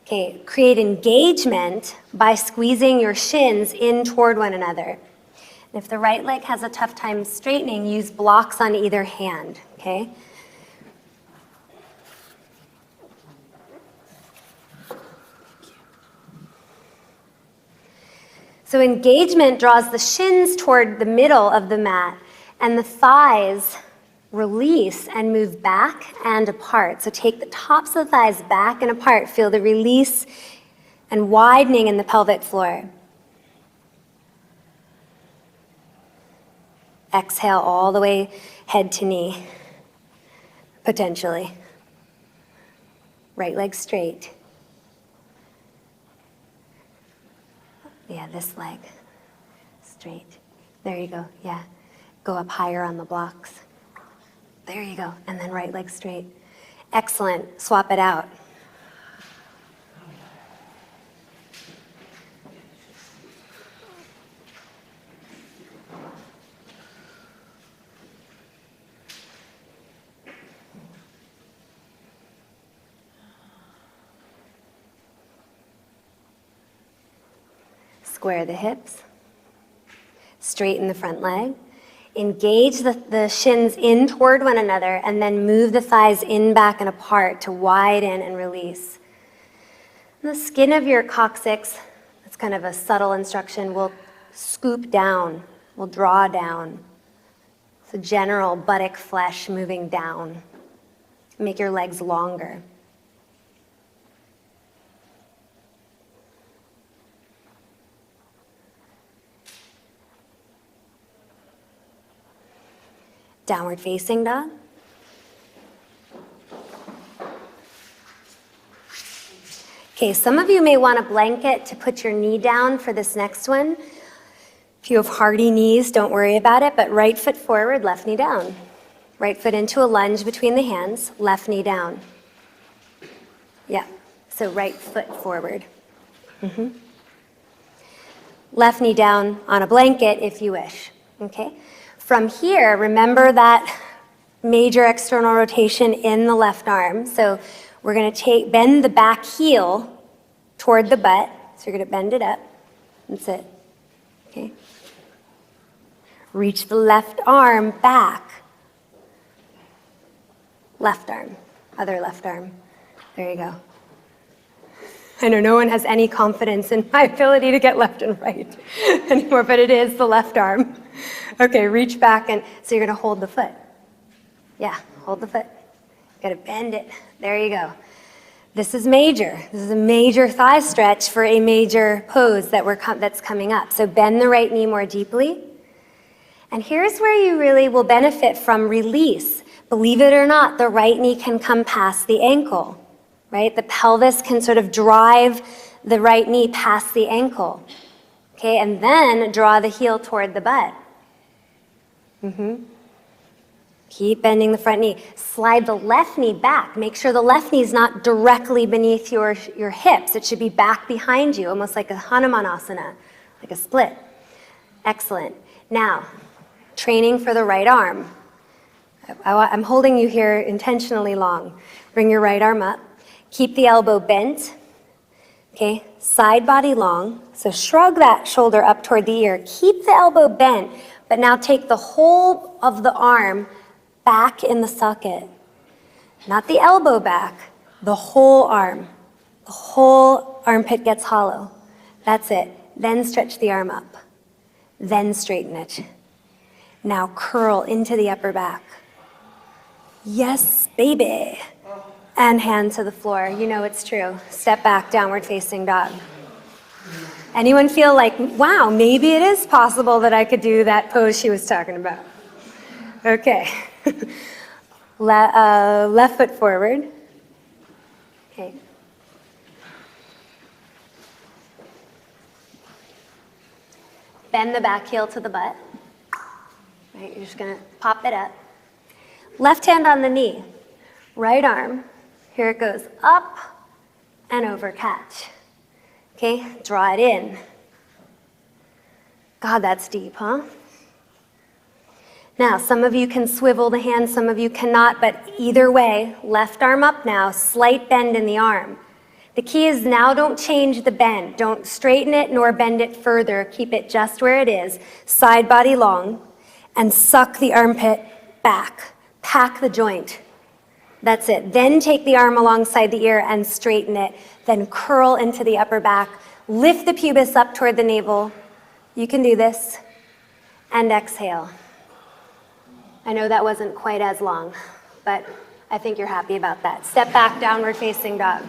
Speaker 1: Okay, create engagement by squeezing your shins in toward one another. And if the right leg has a tough time straightening, use blocks on either hand, okay? So engagement draws the shins toward the middle of the mat, and the thighs release and move back and apart. So take the tops of the thighs back and apart. Feel the release and widening in the pelvic floor. Exhale all the way head to knee, potentially. Right leg straight. Yeah, this leg straight. There you go, yeah. Go up higher on the blocks. There you go, and then right leg straight. Excellent, swap it out. Square the hips, straighten the front leg, engage the shins in toward one another, and then move the thighs in, back, and apart to widen and release. And the skin of your coccyx, that's kind of a subtle instruction, will scoop down, will draw down. It's a general buttock flesh moving down. Make your legs longer. Downward facing dog. Okay, some of you may want a blanket to put your knee down for this next one. If you have hardy knees, don't worry about it, but right foot forward, left knee down. Right foot into a lunge between the hands, left knee down. Yeah, So right foot forward. Left knee down on a blanket if you wish, okay? From here, remember that major external rotation in the left arm. So we're gonna bend the back heel toward the butt. So you're gonna bend it up. That's it, okay? Reach the left arm back. Left arm, other left arm. There you go. I know no one has any confidence in my ability to get left and right anymore, but it is the left arm. Okay, reach back, and so you're gonna hold the foot. Yeah, hold the foot. You gotta bend it. There you go. This is major. This is a major thigh stretch for a major pose that's coming up. So bend the right knee more deeply. And here's where you really will benefit from release. Believe it or not, the right knee can come past the ankle, right? The pelvis can sort of drive the right knee past the ankle, okay? And then draw the heel toward the butt. Keep bending the front knee. Slide the left knee back. Make sure the left knee is not directly beneath your hips. It should be back behind you, almost like a Hanumanasana, like a split. Excellent. Now, training for the right arm. I'm holding you here intentionally long. Bring your right arm up. Keep the elbow bent. Okay, side body long. So shrug that shoulder up toward the ear. Keep the elbow bent, but now take the whole of the arm back in the socket. Not the elbow back, the whole arm. The whole armpit gets hollow. That's it. Then stretch the arm up. Then straighten it. Now curl into the upper back. Yes, baby. And hand to the floor. You know it's true. Step back, downward facing dog. Anyone feel like, wow, maybe it is possible that I could do that pose she was talking about? Okay. Left foot forward. Okay. Bend the back heel to the butt. Right, you're just gonna pop it up. Left hand on the knee. Right arm. Here it goes, up and over, catch. Okay, draw it in. God, that's deep, huh? Now, some of you can swivel the hand, some of you cannot, but either way, left arm up now, slight bend in the arm. The key is now don't change the bend. Don't straighten it nor bend it further. Keep it just where it is. Side body long, and suck the armpit back. Pack the joint. That's it. Then take the arm alongside the ear and straighten it. Then curl into the upper back. Lift the pubis up toward the navel. You can do this. And exhale. I know that wasn't quite as long, but I think you're happy about that. Step back, downward facing dog.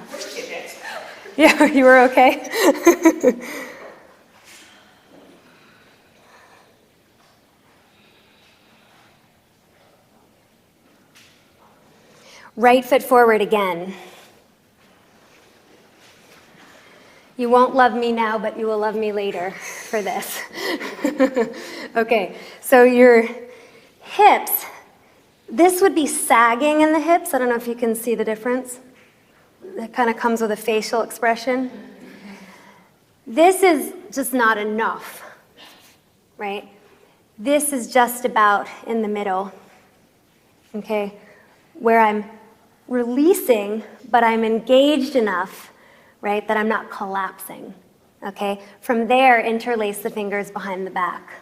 Speaker 1: Yeah, you were okay? Right foot forward again. You won't love me now, but you will love me later for this. Okay, so your hips, this would be sagging in the hips. I don't know if you can see the difference. It kind of comes with a facial expression. This is just not enough, right? This is just about in the middle, okay, where I'm releasing, but I'm engaged enough, right, that I'm not collapsing, okay? From there, interlace the fingers behind the back.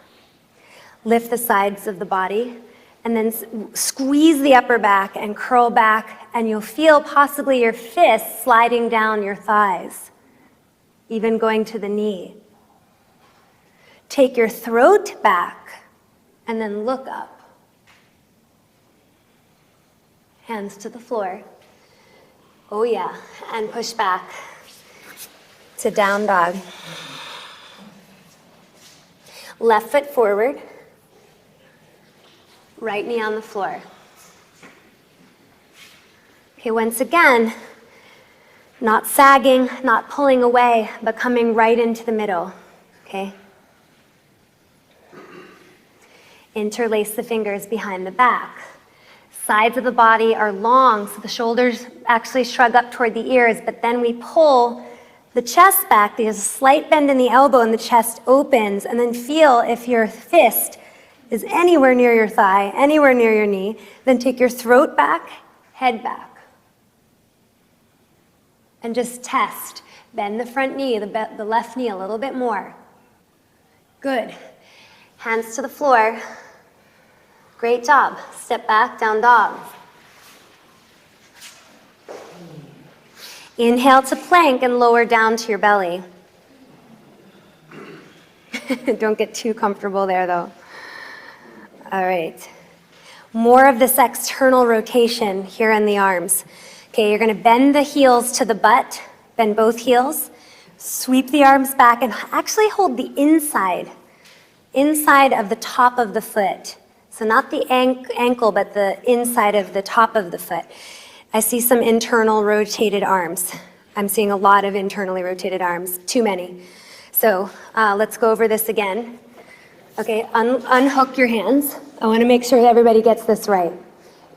Speaker 1: Lift the sides of the body, and then squeeze the upper back and curl back, and you'll feel possibly your fists sliding down your thighs, even going to the knee. Take your throat back, and then look up. Hands to the floor. Oh yeah, and push back to down dog. Left foot forward. Right knee on the floor. Okay, once again, not sagging, not pulling away, but coming right into the middle, okay? Interlace the fingers behind the back. Sides of the body are long, so the shoulders actually shrug up toward the ears, but then we pull the chest back. There's a slight bend in the elbow and the chest opens, and then feel if your fist is anywhere near your thigh, anywhere near your knee, then take your throat back, head back. And just test. Bend the front knee, the left knee a little bit more. Good. Hands to the floor. Great job. Step back, down dog. Inhale to plank and lower down to your belly. Don't get too comfortable there though. All right. More of this external rotation here in the arms. Okay, you're going to bend the heels to the butt, bend both heels, sweep the arms back, and actually hold the inside of the top of the foot. So not the ankle, but the inside of the top of the foot. I see some internal rotated arms. I'm seeing a lot of internally rotated arms, too many. So let's go over this again. Okay, unhook your hands. I want to make sure that everybody gets this right.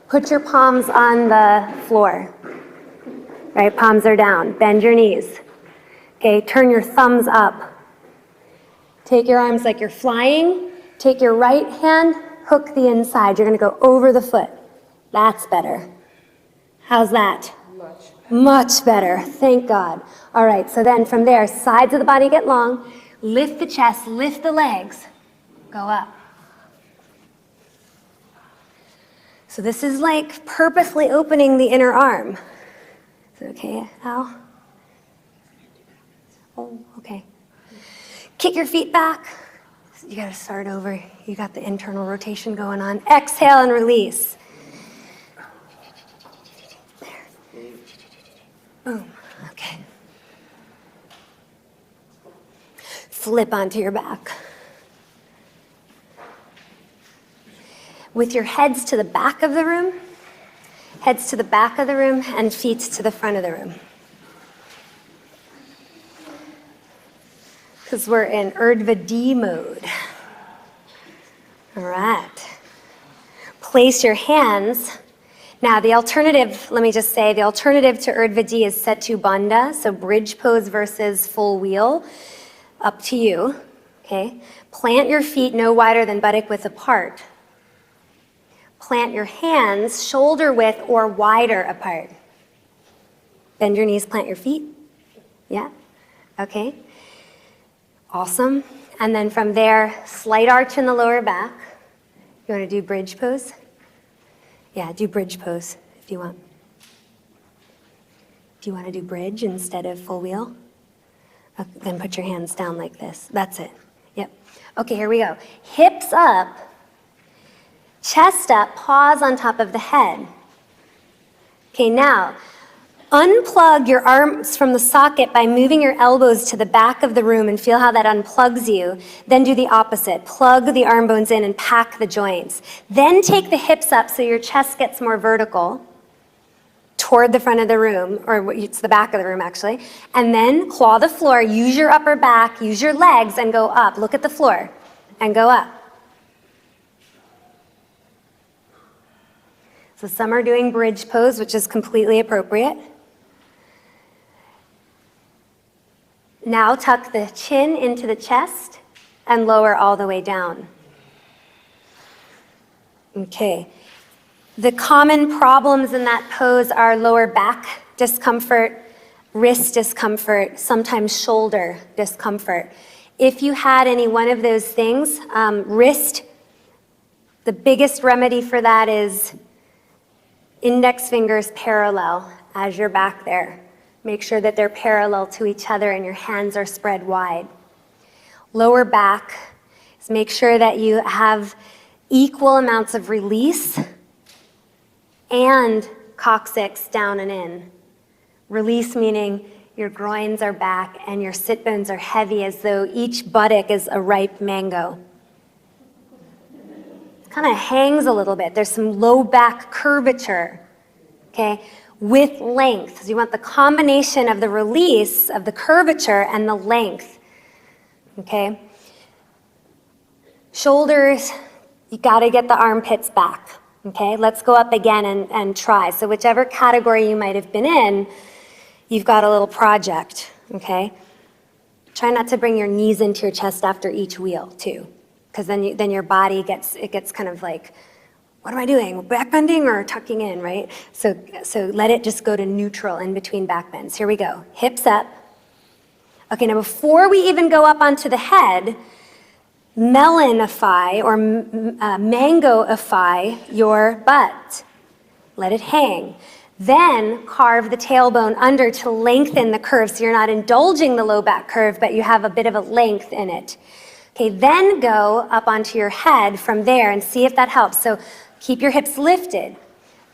Speaker 1: Put your palms on the floor. Right, palms are down. Bend your knees. Okay, turn your thumbs up. Take your arms like you're flying. Take your right hand, hook the inside. You're going to go over the foot. That's better. How's that? Much better. Thank God. All right, so then from there, sides of the body get long. Lift the chest, lift the legs. Go up. So this is like purposely opening the inner arm. Is it okay, Al? Oh, okay. Kick your feet back. You got to start over. You got the internal rotation going on. Exhale and release. There. Boom. Okay. Flip onto your back. With your heads to the back of the room, heads to the back of the room, and feet to the front of the room. Because we're in Urdhva D mode. All right. Place your hands. Now the alternative, let me just say, the alternative to Urdhva D is Setu Bandha, so bridge pose versus full wheel. Up to you, okay? Plant your feet no wider than buttock width apart. Plant your hands shoulder width or wider apart. Bend your knees, plant your feet. Yeah? Okay. Awesome. And then from there, slight arch in the lower back. You want to do bridge pose? Yeah, do bridge pose if you want. Do you want to do bridge instead of full wheel? Okay, then put your hands down like this. That's it. Yep. Okay, here we go. Hips up. Chest up, paws on top of the head. Okay, now, unplug your arms from the socket by moving your elbows to the back of the room and feel how that unplugs you. Then do the opposite. Plug the arm bones in and pack the joints. Then take the hips up so your chest gets more vertical toward the front of the room, or it's the back of the room actually. And then claw the floor, use your upper back, use your legs, and go up. Look at the floor, and go up. So some are doing bridge pose, which is completely appropriate. Now tuck the chin into the chest and lower all the way down. Okay. The common problems in that pose are lower back discomfort, wrist discomfort, sometimes shoulder discomfort. If you had any one of those things, wrist, the biggest remedy for that is index fingers parallel as you're back there. Make sure that they're parallel to each other and your hands are spread wide. Lower back is make sure that you have equal amounts of release and coccyx down and in. Release meaning your groins are back and your sit bones are heavy as though each buttock is a ripe mango. Kind of hangs a little bit. There's some low back curvature, okay, with length. So you want the combination of the release of the curvature and the length, okay? Shoulders, you got to get the armpits back, Okay, let's go up again and try. So whichever category you might have been in, you've got a little project, okay? Try not to bring your knees into your chest after each wheel too, because then your body gets kind of like, what am I doing? Back bending or tucking in, right? So let it just go to neutral in between back bends. Here we go. Hips up. Okay, now before we even go up onto the head, melonify or mangoify your butt. Let it hang. Then carve the tailbone under to lengthen the curve so you're not indulging the low back curve, but you have a bit of a length in it. Okay, then go up onto your head from there and see if that helps. So keep your hips lifted.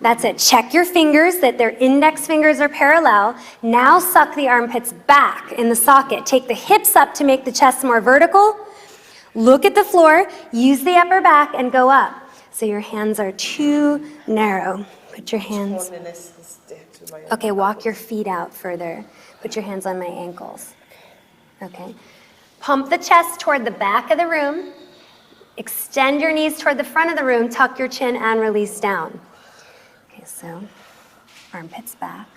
Speaker 1: That's it. Check your fingers that their index fingers are parallel. Now suck the armpits back in the socket. Take the hips up to make the chest more vertical. Look at the floor, use the upper back, and go up. So your hands are too narrow. Put your hands... Okay, walk your feet out further. Put your hands on my ankles. Okay. Pump the chest toward the back of the room. Extend your knees toward the front of the room. Tuck your chin and release down. Okay, so armpits back.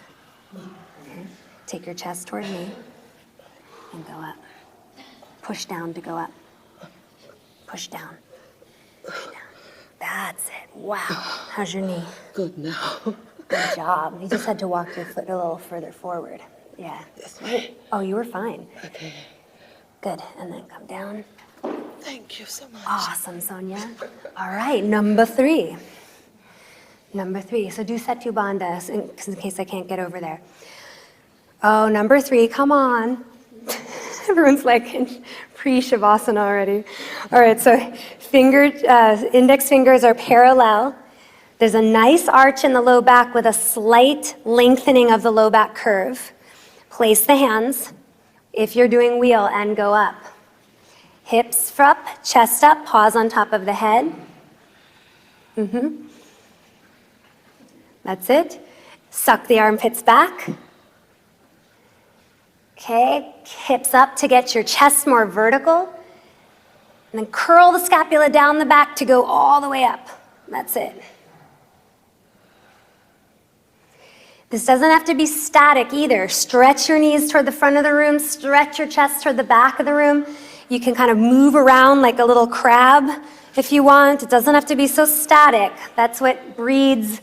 Speaker 1: Okay. Take your chest toward me and go up. Push down to go up. Push down. Push down. That's it. Wow. How's your knee?
Speaker 2: Good now.
Speaker 1: Good job. You just had to walk your foot a little further forward. Yeah.
Speaker 2: This way?
Speaker 1: Oh, you were fine.
Speaker 2: Okay.
Speaker 1: Good. And then come down.
Speaker 2: Thank you so much.
Speaker 1: Awesome, Sonia. All right, number 3. Number 3. So do Setu Bandha in case I can't get over there. Oh, number 3. Come on. Everyone's like in pre-Savasana already. All right, so index fingers are parallel. There's a nice arch in the low back with a slight lengthening of the low back curve. Place the hands, if you're doing wheel, and go up. Hips up, chest up, paws on top of the head. That's it. Suck the armpits back. Okay, hips up to get your chest more vertical. And then curl the scapula down the back to go all the way up. That's it. This doesn't have to be static either. Stretch your knees toward the front of the room, stretch your chest toward the back of the room. You can kind of move around like a little crab if you want. It doesn't have to be so static. That's what breeds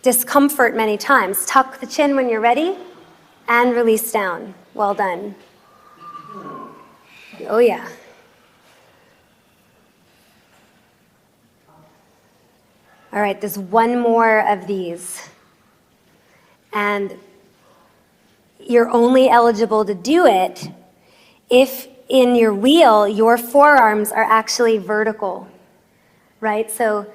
Speaker 1: discomfort many times. Tuck the chin when you're ready and release down. Well done. Oh yeah. All right, there's one more of these. And you're only eligible to do it if in your wheel, your forearms are actually vertical, right? So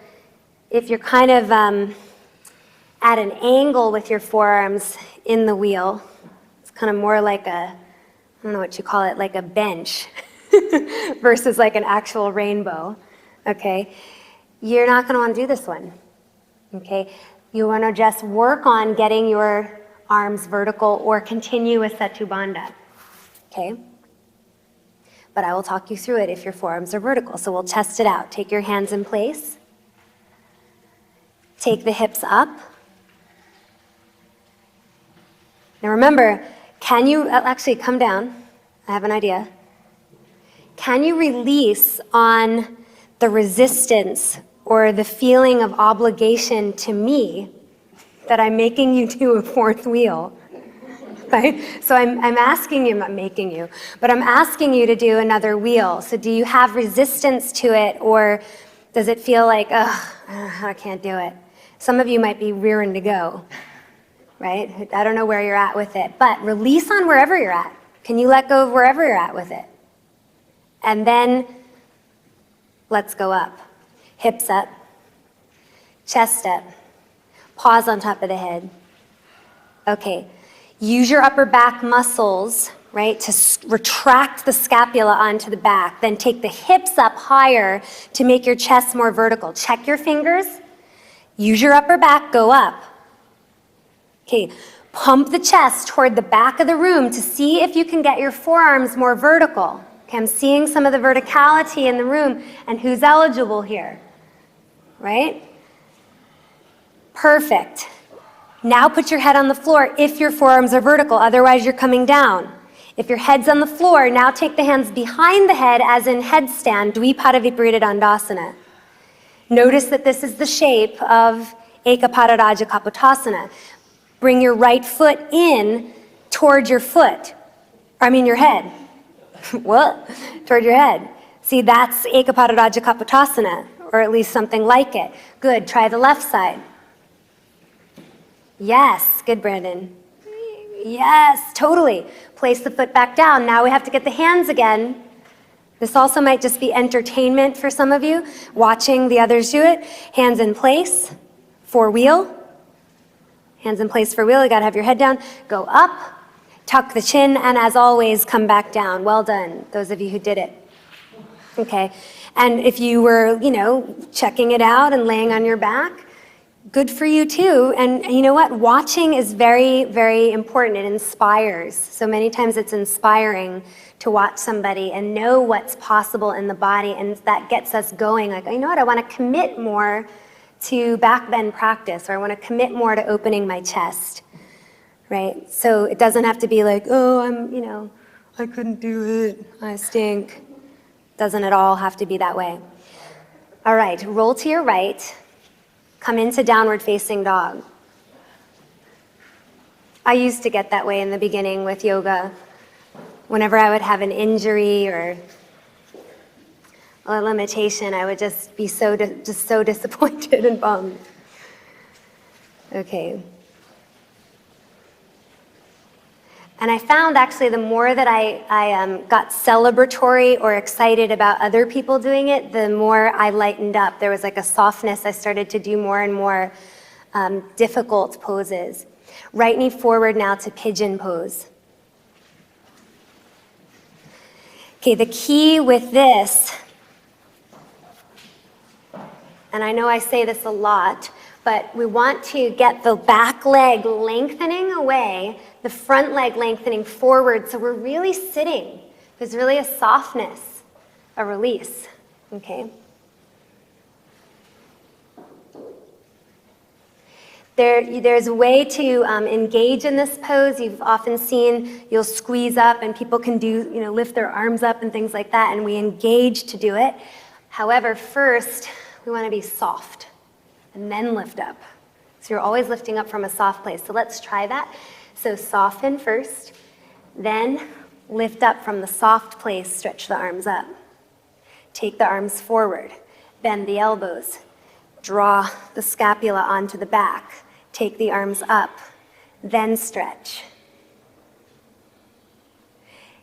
Speaker 1: if you're kind of at an angle with your forearms in the wheel, it's kind of more like I don't know what you call it, like a bench versus like an actual rainbow, okay? You're not going to want to do this one, okay? You want to just work on getting your arms vertical or continue with Setu Bandha, okay? But I will talk you through it if your forearms are vertical. So we'll test it out. Take your hands in place. Take the hips up. Now remember, can you, actually come down. I have an idea. Can you release on the resistance or the feeling of obligation to me that I'm making you do a 4th wheel? Right? So I'm asking you, I'm not making you, but I'm asking you to do another wheel. So do you have resistance to it, or does it feel like, I can't do it? Some of you might be rearing to go, right? I don't know where you're at with it, but release on wherever you're at. Can you let go of wherever you're at with it? And then let's go up. Hips up, chest up, paws on top of the head. Okay. Use your upper back muscles, right, to retract the scapula onto the back. Then take the hips up higher to make your chest more vertical. Check your fingers. Use your upper back, go up. Okay, pump the chest toward the back of the room to see if you can get your forearms more vertical. Okay, I'm seeing some of the verticality in the room, and who's eligible here, right? Perfect. Now put your head on the floor if your forearms are vertical, otherwise you're coming down. If your head's on the floor, now take the hands behind the head as in headstand, Dvipada Viparita Dandasana. Notice that this is the shape of Ekapada Raja Kapotasana. Bring your right foot in toward your your head. What? Toward your head. See, that's Ekapada Raja Kapotasana, or at least something like it. Good, try the left side. Yes, good, Brandon. Yes, totally. Place the foot back down. Now we have to get the hands again. This also might just be entertainment for some of you, watching the others do it. Hands in place for wheel. Hands in place for wheel. You gotta have your head down. Go up, tuck the chin, and as always, come back down. Well done, those of you who did it. Okay, and if you were, checking it out and laying on your back, good for you too. And you know what? Watching is very, very important. It inspires. So many times it's inspiring to watch somebody and know what's possible in the body, and that gets us going. Like, you know what? I want to commit more to back bend practice, or I want to commit more to opening my chest, right? So it doesn't have to be like, oh, I couldn't do it. I stink. Doesn't at all have to be that way. All right, roll to your right. Come into downward facing dog. I used to get that way in the beginning with yoga. Whenever I would have an injury or a limitation, I would just be so disappointed and bummed. Okay. And I found actually the more that I got celebratory or excited about other people doing it, the more I lightened up. There was like a softness. I started to do more and more difficult poses. Right knee forward now to pigeon pose. Okay, the key with this, and I know I say this a lot, but we want to get the back leg lengthening away, the front leg lengthening forward, so we're really sitting. There's really a softness, a release, okay? There's a way to engage in this pose. You've often seen you'll squeeze up and people can do, lift their arms up and things like that, and we engage to do it. However, first, we want to be soft and then lift up. So you're always lifting up from a soft place. So let's try that. So soften first, then lift up from the soft place, stretch the arms up. Take the arms forward, bend the elbows, draw the scapula onto the back, take the arms up, then stretch.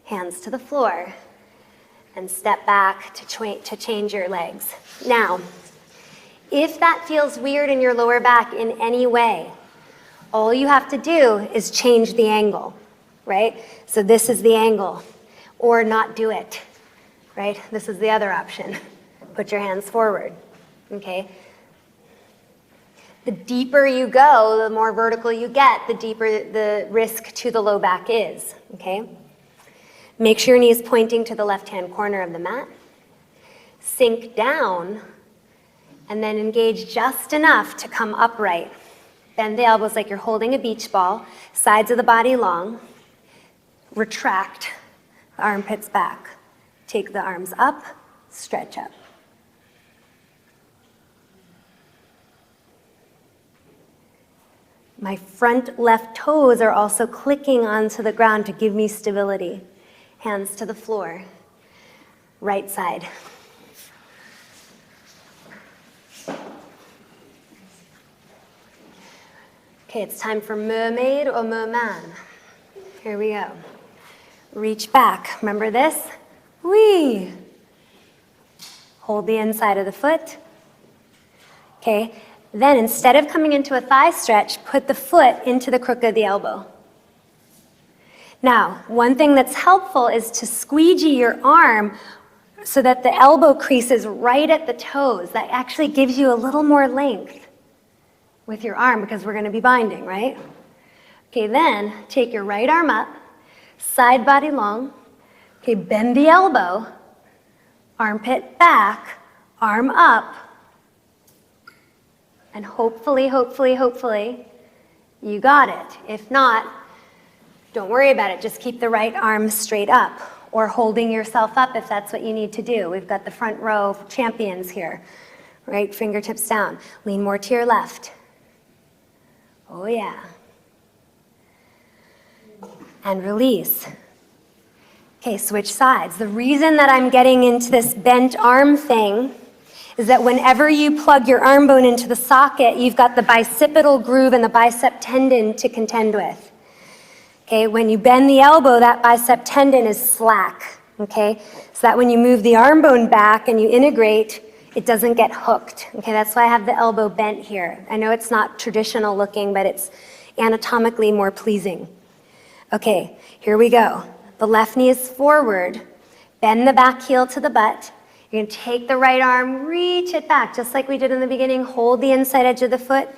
Speaker 1: Hands to the floor, and step back to change your legs. Now, if that feels weird in your lower back in any way, all you have to do is change the angle, right? So this is the angle, or not do it, right? This is the other option. Put your hands forward, okay? The deeper you go, the more vertical you get, the deeper the risk to the low back is, okay? Make sure your knee is pointing to the left-hand corner of the mat. Sink down, and then engage just enough to come upright. Bend the elbows like you're holding a beach ball, sides of the body long. Retract the armpits back. Take the arms up, stretch up. My front left toes are also clicking onto the ground to give me stability. Hands to the floor. Right side. Okay, it's time for mermaid or merman. Here we go. Reach back. Remember this? Whee! Hold the inside of the foot. Okay, then instead of coming into a thigh stretch, put the foot into the crook of the elbow. Now, one thing that's helpful is to squeegee your arm so that the elbow crease is right at the toes. That actually gives you a little more length with your arm because we're going to be binding, right? Okay, then take your right arm up, side body long. Okay, bend the elbow, armpit back, arm up. And hopefully, hopefully, hopefully, you got it. If not, don't worry about it. Just keep the right arm straight up or holding yourself up if that's what you need to do. We've got the front row champions here. Right fingertips down. Lean more to your left. Oh yeah. And release. Okay, switch sides. The reason that I'm getting into this bent arm thing is that whenever you plug your arm bone into the socket, you've got the bicipital groove and the bicep tendon to contend with. Okay, when you bend the elbow, that bicep tendon is slack. Okay, so that when you move the arm bone back and you integrate, it doesn't get hooked. Okay, that's why I have the elbow bent here. I know it's not traditional looking, but it's anatomically more pleasing. Okay, here we go. The left knee is forward. Bend the back heel to the butt. You're gonna take the right arm, reach it back, just like we did in the beginning. Hold the inside edge of the foot.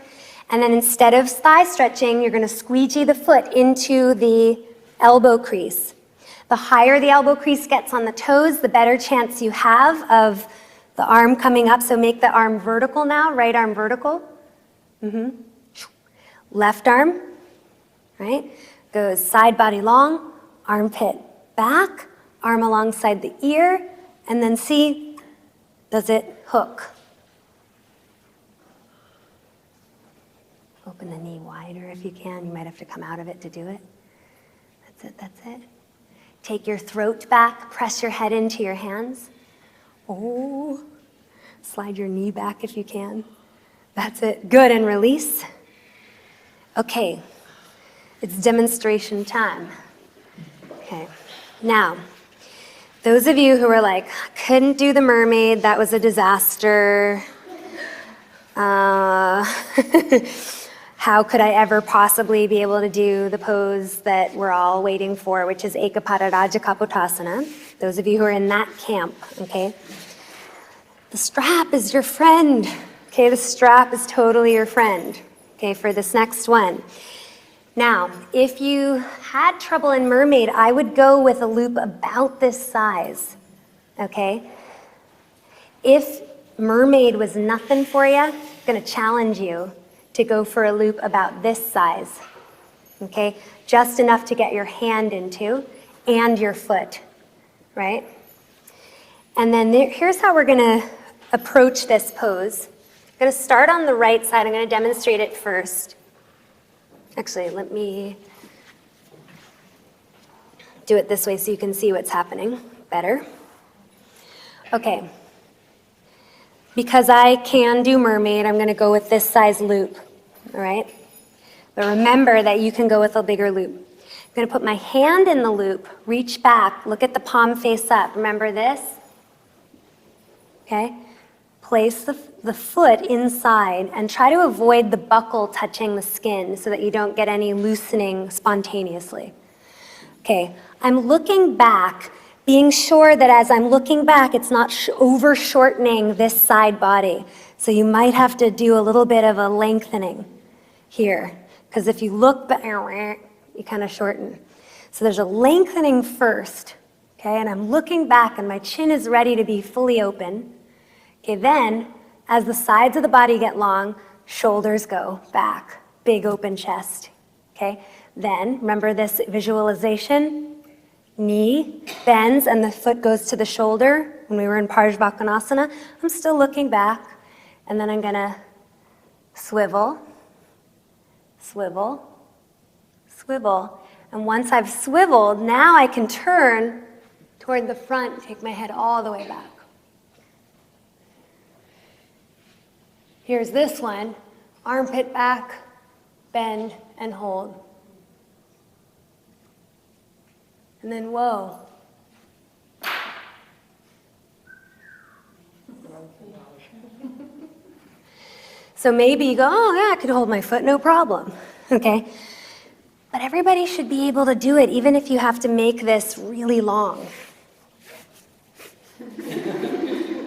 Speaker 1: And then instead of thigh stretching, you're gonna squeegee the foot into the elbow crease. The higher the elbow crease gets on the toes, the better chance you have of the arm coming up. So make the arm vertical now, right arm vertical. Left arm, right? Goes side body long, armpit back, arm alongside the ear, and then see, does it hook? Open the knee wider if you can. You might have to come out of it to do it. That's it, that's it. Take your throat back, press your head into your hands. Oh, slide your knee back if you can. That's it, good, and release. Okay, it's demonstration time. Okay, now, those of you who are like, couldn't do the mermaid, that was a disaster. How could I ever possibly be able to do the pose that we're all waiting for, which is Ekapada Rajaka Botasana? Those of you who are in that camp, okay? The strap is your friend, okay? The strap is totally your friend, okay, for this next one. Now, if you had trouble in Mermaid, I would go with a loop about this size, okay? If Mermaid was nothing for you, I'm gonna challenge you to go for a loop about this size, okay? Just enough to get your hand into and your foot, right? And then here's how we're gonna approach this pose. I'm gonna start on the right side. I'm gonna demonstrate it first. Actually, let me do it this way so you can see what's happening better. Okay. Because I can do Mermaid, I'm gonna go with this size loop, all right? But remember that you can go with a bigger loop. I'm gonna put my hand in the loop, reach back, look at the palm face up. Remember this? Okay? Place the foot inside and try to avoid the buckle touching the skin so that you don't get any loosening spontaneously. Okay, I'm looking back, being sure that as I'm looking back, it's not over-shortening this side body. So you might have to do a little bit of a lengthening here, because if you look back, you kind of shorten. So there's a lengthening first, okay, and I'm looking back and my chin is ready to be fully open. Okay, then, as the sides of the body get long, shoulders go back, big open chest, okay? Then, remember this visualization? Knee bends and the foot goes to the shoulder. When we were in Parshvakonasana, I'm still looking back, and then I'm gonna swivel, swivel, swivel. And once I've swiveled, now I can turn toward the front, take my head all the way back. Here's this one, armpit back, bend, and hold. And then, whoa. So maybe you go, oh yeah, I could hold my foot, no problem, okay? But everybody should be able to do it, even if you have to make this really long.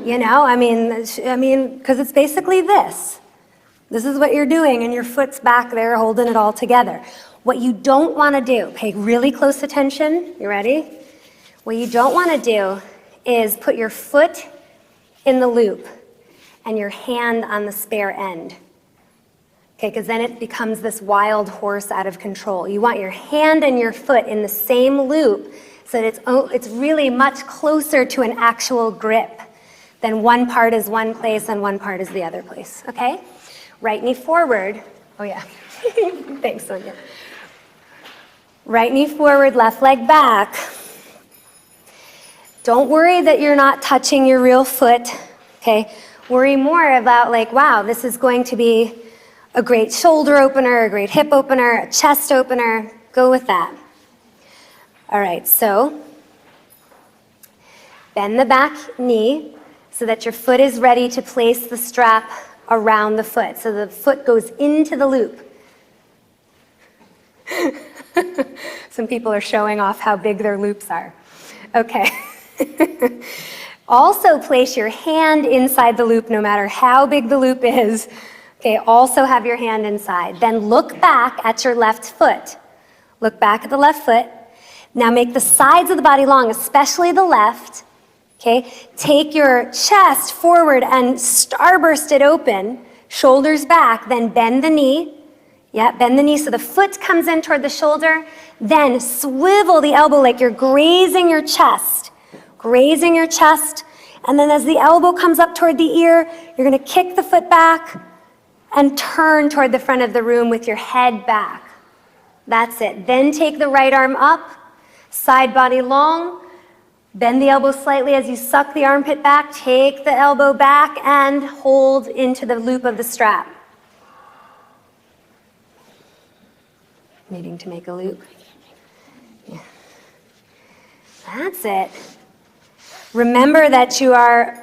Speaker 1: You know, I mean, because it's basically this. This is what you're doing, and your foot's back there holding it all together. What you don't want to do, pay really close attention, you ready? What you don't want to do is put your foot in the loop and your hand on the spare end. Okay, because then it becomes this wild horse out of control. You want your hand and your foot in the same loop so that it's really much closer to an actual grip than one part is one place and one part is the other place, okay? Right knee forward. Oh yeah, thanks Sonia. Right knee forward, left leg back. Don't worry that you're not touching your real foot, okay? Worry more about like, wow, this is going to be a great shoulder opener, a great hip opener, a chest opener. Go with that. All right, so bend the back knee so that your foot is ready to place the strap around the foot. So the foot goes into the loop. Some people are showing off how big their loops are. Okay. Also place your hand inside the loop no matter how big the loop is. Okay, also have your hand inside. Then look back at your left foot. Look back at the left foot. Now make the sides of the body long, especially the left. Okay, take your chest forward and starburst it open, shoulders back, then bend the knee. Yeah, bend the knee so the foot comes in toward the shoulder. Then swivel the elbow like you're grazing your chest. Grazing your chest. And then as the elbow comes up toward the ear, you're going to kick the foot back and turn toward the front of the room with your head back. That's it. Then take the right arm up, side body long. Bend the elbow slightly as you suck the armpit back. Take the elbow back and hold into the loop of the strap. Needing to make a loop. Yeah. That's it. Remember that you are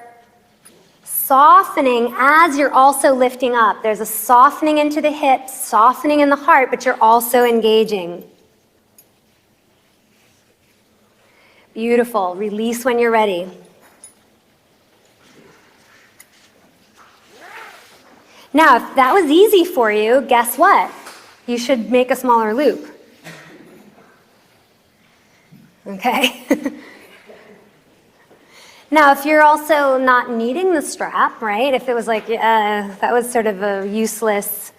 Speaker 1: softening as you're also lifting up. There's a softening into the hips, softening in the heart, but you're also engaging. Beautiful. Release when you're ready. Now, if that was easy for you, guess what? You should make a smaller loop. Okay? Now, if you're also not needing the strap, right? If it was like, that was sort of a useless,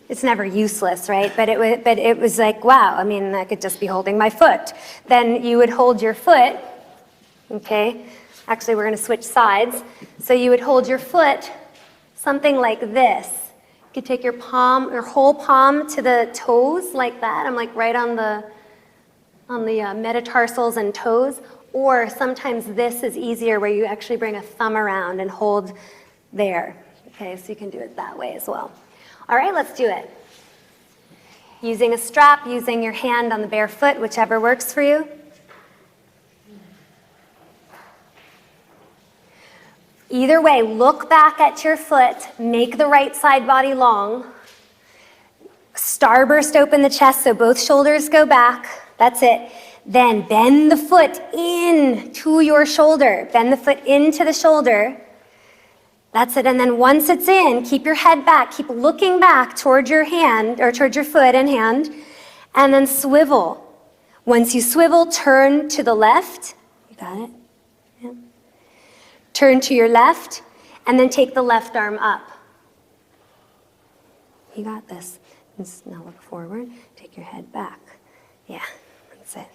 Speaker 1: it's never useless, right? But it was like, wow, I mean, I could just be holding my foot. Then you would hold your foot, okay? Actually, we're going to switch sides. So you would hold your foot something like this. You could take your palm, your whole palm to the toes like that. I'm like right on the metatarsals and toes. Or sometimes this is easier where you actually bring a thumb around and hold there. Okay, so you can do it that way as well. All right, let's do it. Using a strap, using your hand on the bare foot, whichever works for you. Either way, look back at your foot, make the right side body long. Starburst open the chest so both shoulders go back. That's it. Then bend the foot in to your shoulder. Bend the foot into the shoulder. That's it. And then once it's in, keep your head back. Keep looking back toward your hand, or toward your foot and hand. And then swivel. Once you swivel, turn to the left. You got it? Yeah. Turn to your left. And then take the left arm up. You got this. Now look forward. Take your head back. Yeah, that's it.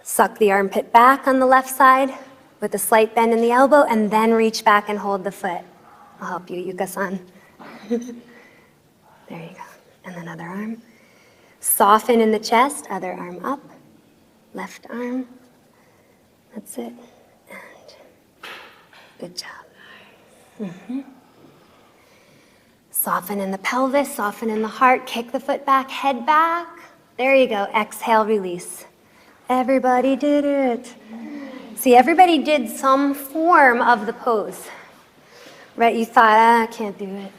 Speaker 1: Suck the armpit back on the left side with a slight bend in the elbow, and then reach back and hold the foot. I'll help you, Yuka-san. There you go. And then other arm. Soften in the chest, other arm up. Left arm. That's it. And good job. Mm-hmm. Soften in the pelvis, soften in the heart. Kick the foot back, head back. There you go. Exhale, release. Everybody did it. See, everybody did some form of the pose. Right? You thought, I can't do it.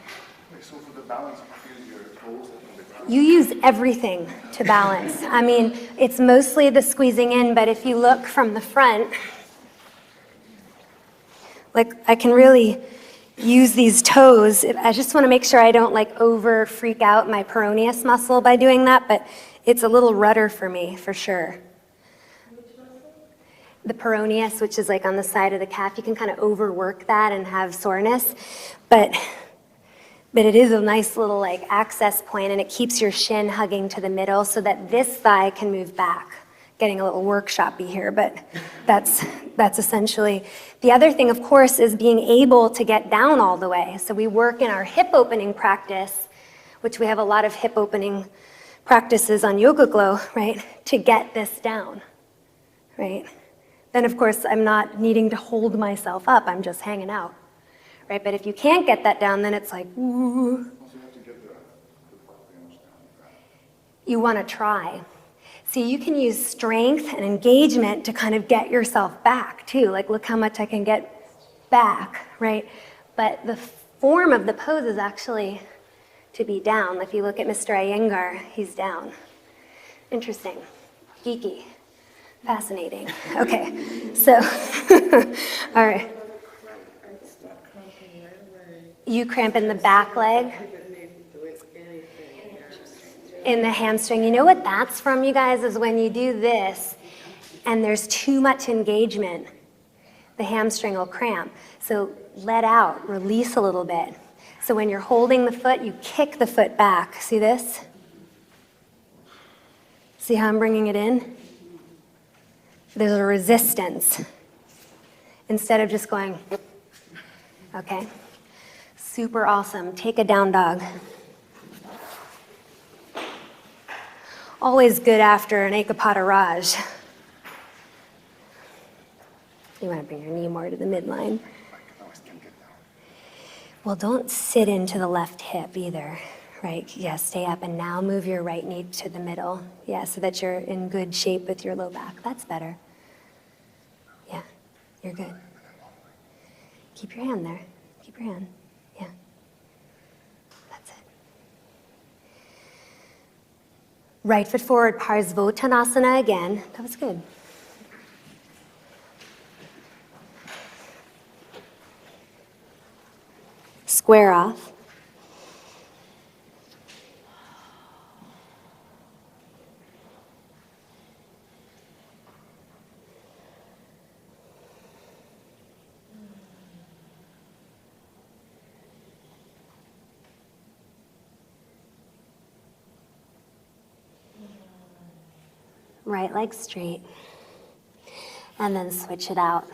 Speaker 3: So for the balance, you use your toes and the ground?
Speaker 1: You use everything to balance. I mean, it's mostly the squeezing in, but if you look from the front, like I can really use these toes. I just want to make sure I don't like over freak out my peroneus muscle by doing that, but it's a little rudder for me, for sure. The peroneus, which is like on the side of the calf, you can kind of overwork that and have soreness. But But it is a nice little like access point, and it keeps your shin hugging to the middle so that this thigh can move back. Getting a little workshoppy here, but that's essentially. The other thing, of course, is being able to get down all the way. So we work in our hip opening practice, which we have a lot of hip opening practices on Yogaglo, right, to get this down, right? Then, of course, I'm not needing to hold myself up. I'm just hanging out, right? But if you can't get that down, then it's like, ooh.
Speaker 3: Also, you have to get the fingers down.
Speaker 1: You want to try. See, you can use strength and engagement to kind of get yourself back, too. Like, look how much I can get back, right? But the form of the pose is actually to be down. If you look at Mr. Iyengar, he's down. Interesting. Geeky. Fascinating. Okay, so, all right. You cramp in the back leg? In the hamstring. You know what that's from, you guys, is when you do this and there's too much engagement, the hamstring will cramp. So let out, release a little bit. So when you're holding the foot, you kick the foot back. See this? See how I'm bringing it in? There's a resistance instead of just going, okay? Super awesome. Take a down dog. Always good after an Ekapata Raj. You want to bring your knee more to the midline. Well, don't sit into the left hip either, right? Yeah, stay up and now move your right knee to the middle. Yeah, so that you're in good shape with your low back. That's better. Yeah, you're good. Keep your hand there. Keep your hand. Yeah. That's it. Right foot forward, Botanasana again. That was good. Square off. Right leg straight. And then switch it out.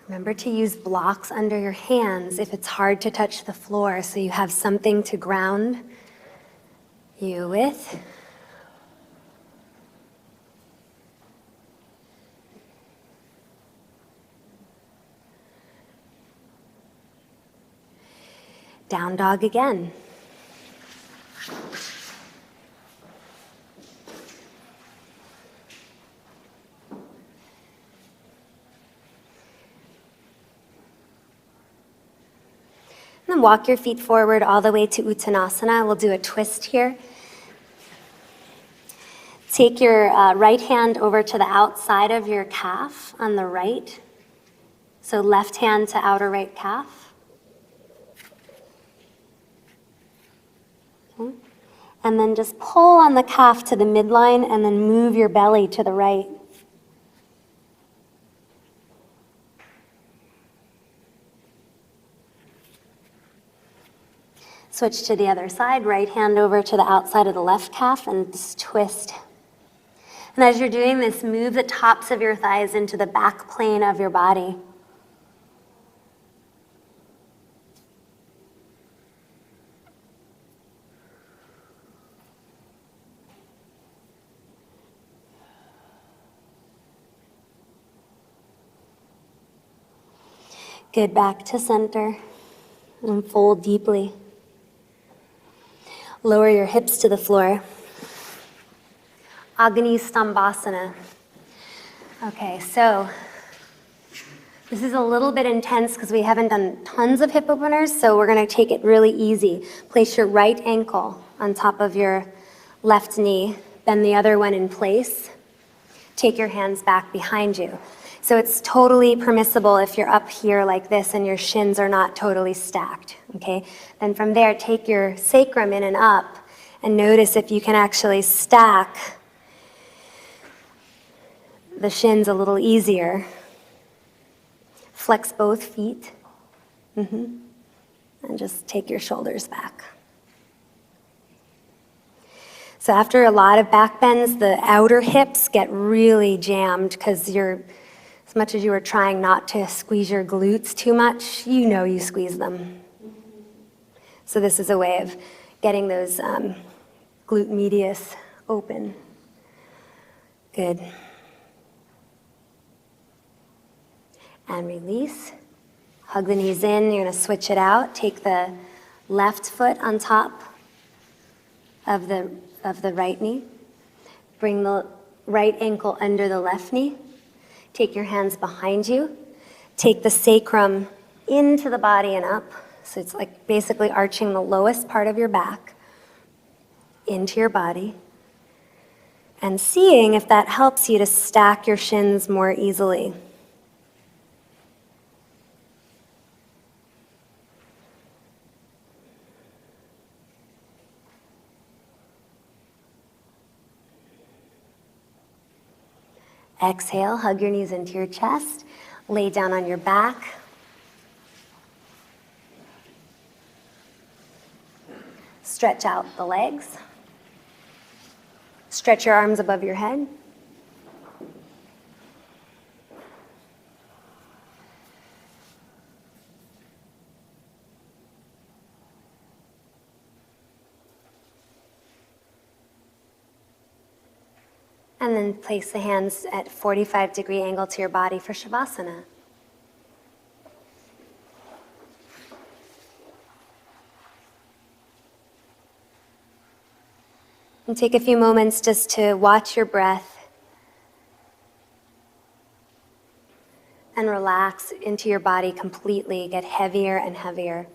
Speaker 1: Remember to use blocks under your hands if it's hard to touch the floor, so you have something to ground you with. Down dog again. And then walk your feet forward all the way to Uttanasana. We'll do a twist here. Take your right hand over to the outside of your calf on the right. So left hand to outer right calf. Okay. And then just pull on the calf to the midline and then move your belly to the right. Switch to the other side, right hand over to the outside of the left calf and just twist. And as you're doing this, move the tops of your thighs into the back plane of your body. Good, back to center and fold deeply. Lower your hips to the floor. Agni-stambhasana. Okay, so this is a little bit intense because we haven't done tons of hip openers, so we're going to take it really easy. Place your right ankle on top of your left knee, bend the other one in place. Take your hands back behind you. So it's totally permissible if you're up here like this and your shins are not totally stacked, okay? Then from there, take your sacrum in and up and notice if you can actually stack the shins a little easier. Flex both feet. And just take your shoulders back. So after a lot of back bends, the outer hips get really jammed because as much as you are trying not to squeeze your glutes too much, you know you squeeze them. So this is a way of getting those glute medius open. Good. And release. Hug the knees in. You're going to switch it out. Take the left foot on top of the right knee. Bring the right ankle under the left knee. Take your hands behind you. Take the sacrum into the body and up. So it's like basically arching the lowest part of your back into your body. And seeing if that helps you to stack your shins more easily. Exhale, hug your knees into your chest. Lay down on your back. Stretch out the legs. Stretch your arms above your head. And then place the hands at 45-degree angle to your body for Savasana. And take a few moments just to watch your breath and relax into your body completely, get heavier and heavier.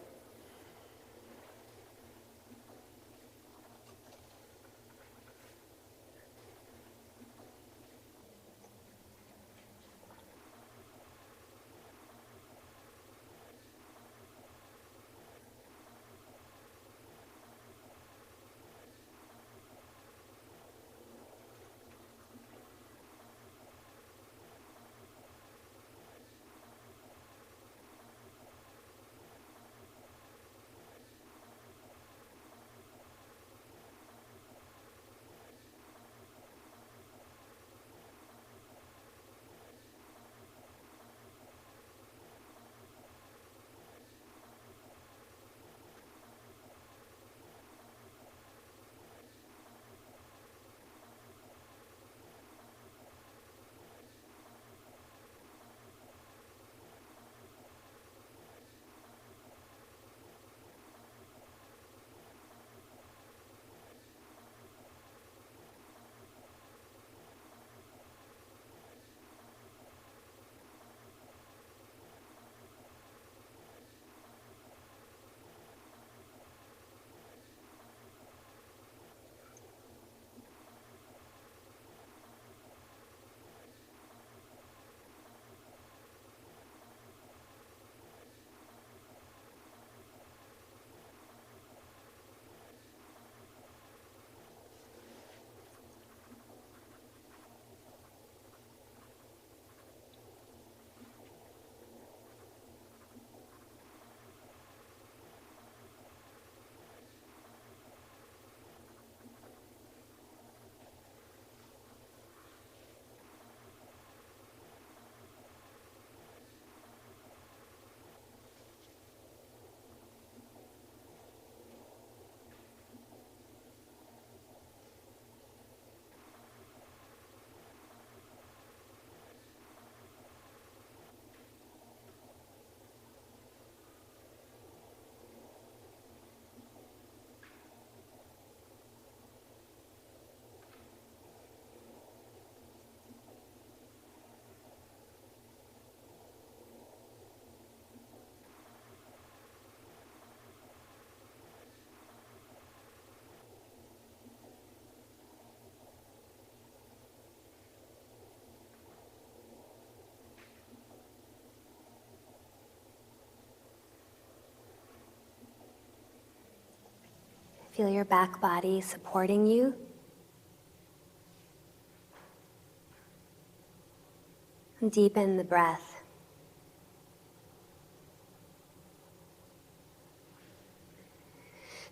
Speaker 1: Feel your back body supporting you. And deepen the breath.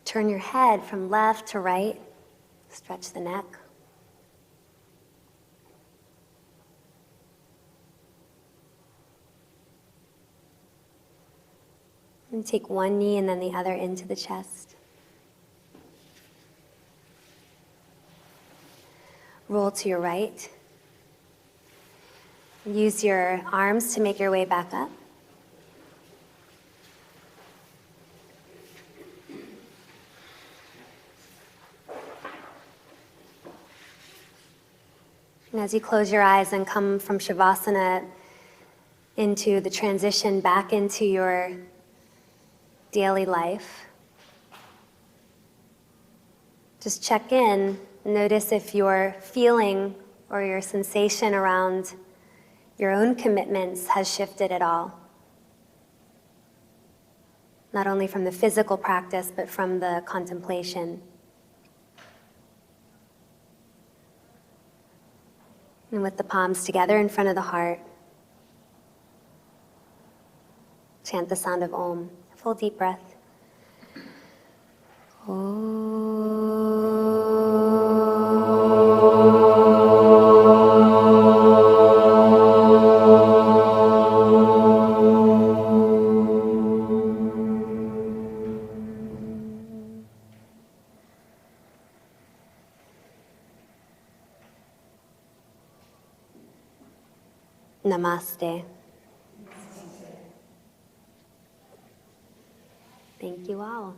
Speaker 1: Turn your head from left to right. Stretch the neck. And take one knee and then the other into the chest. Roll to your right. Use your arms to make your way back up. And as you close your eyes and come from Savasana into the transition back into your daily life, just check in. Notice if your feeling or your sensation around your own commitments has shifted at all. Not only from the physical practice, but from the contemplation. And with the palms together in front of the heart, chant the sound of Om. Full deep breath. Namaste. Thank you all.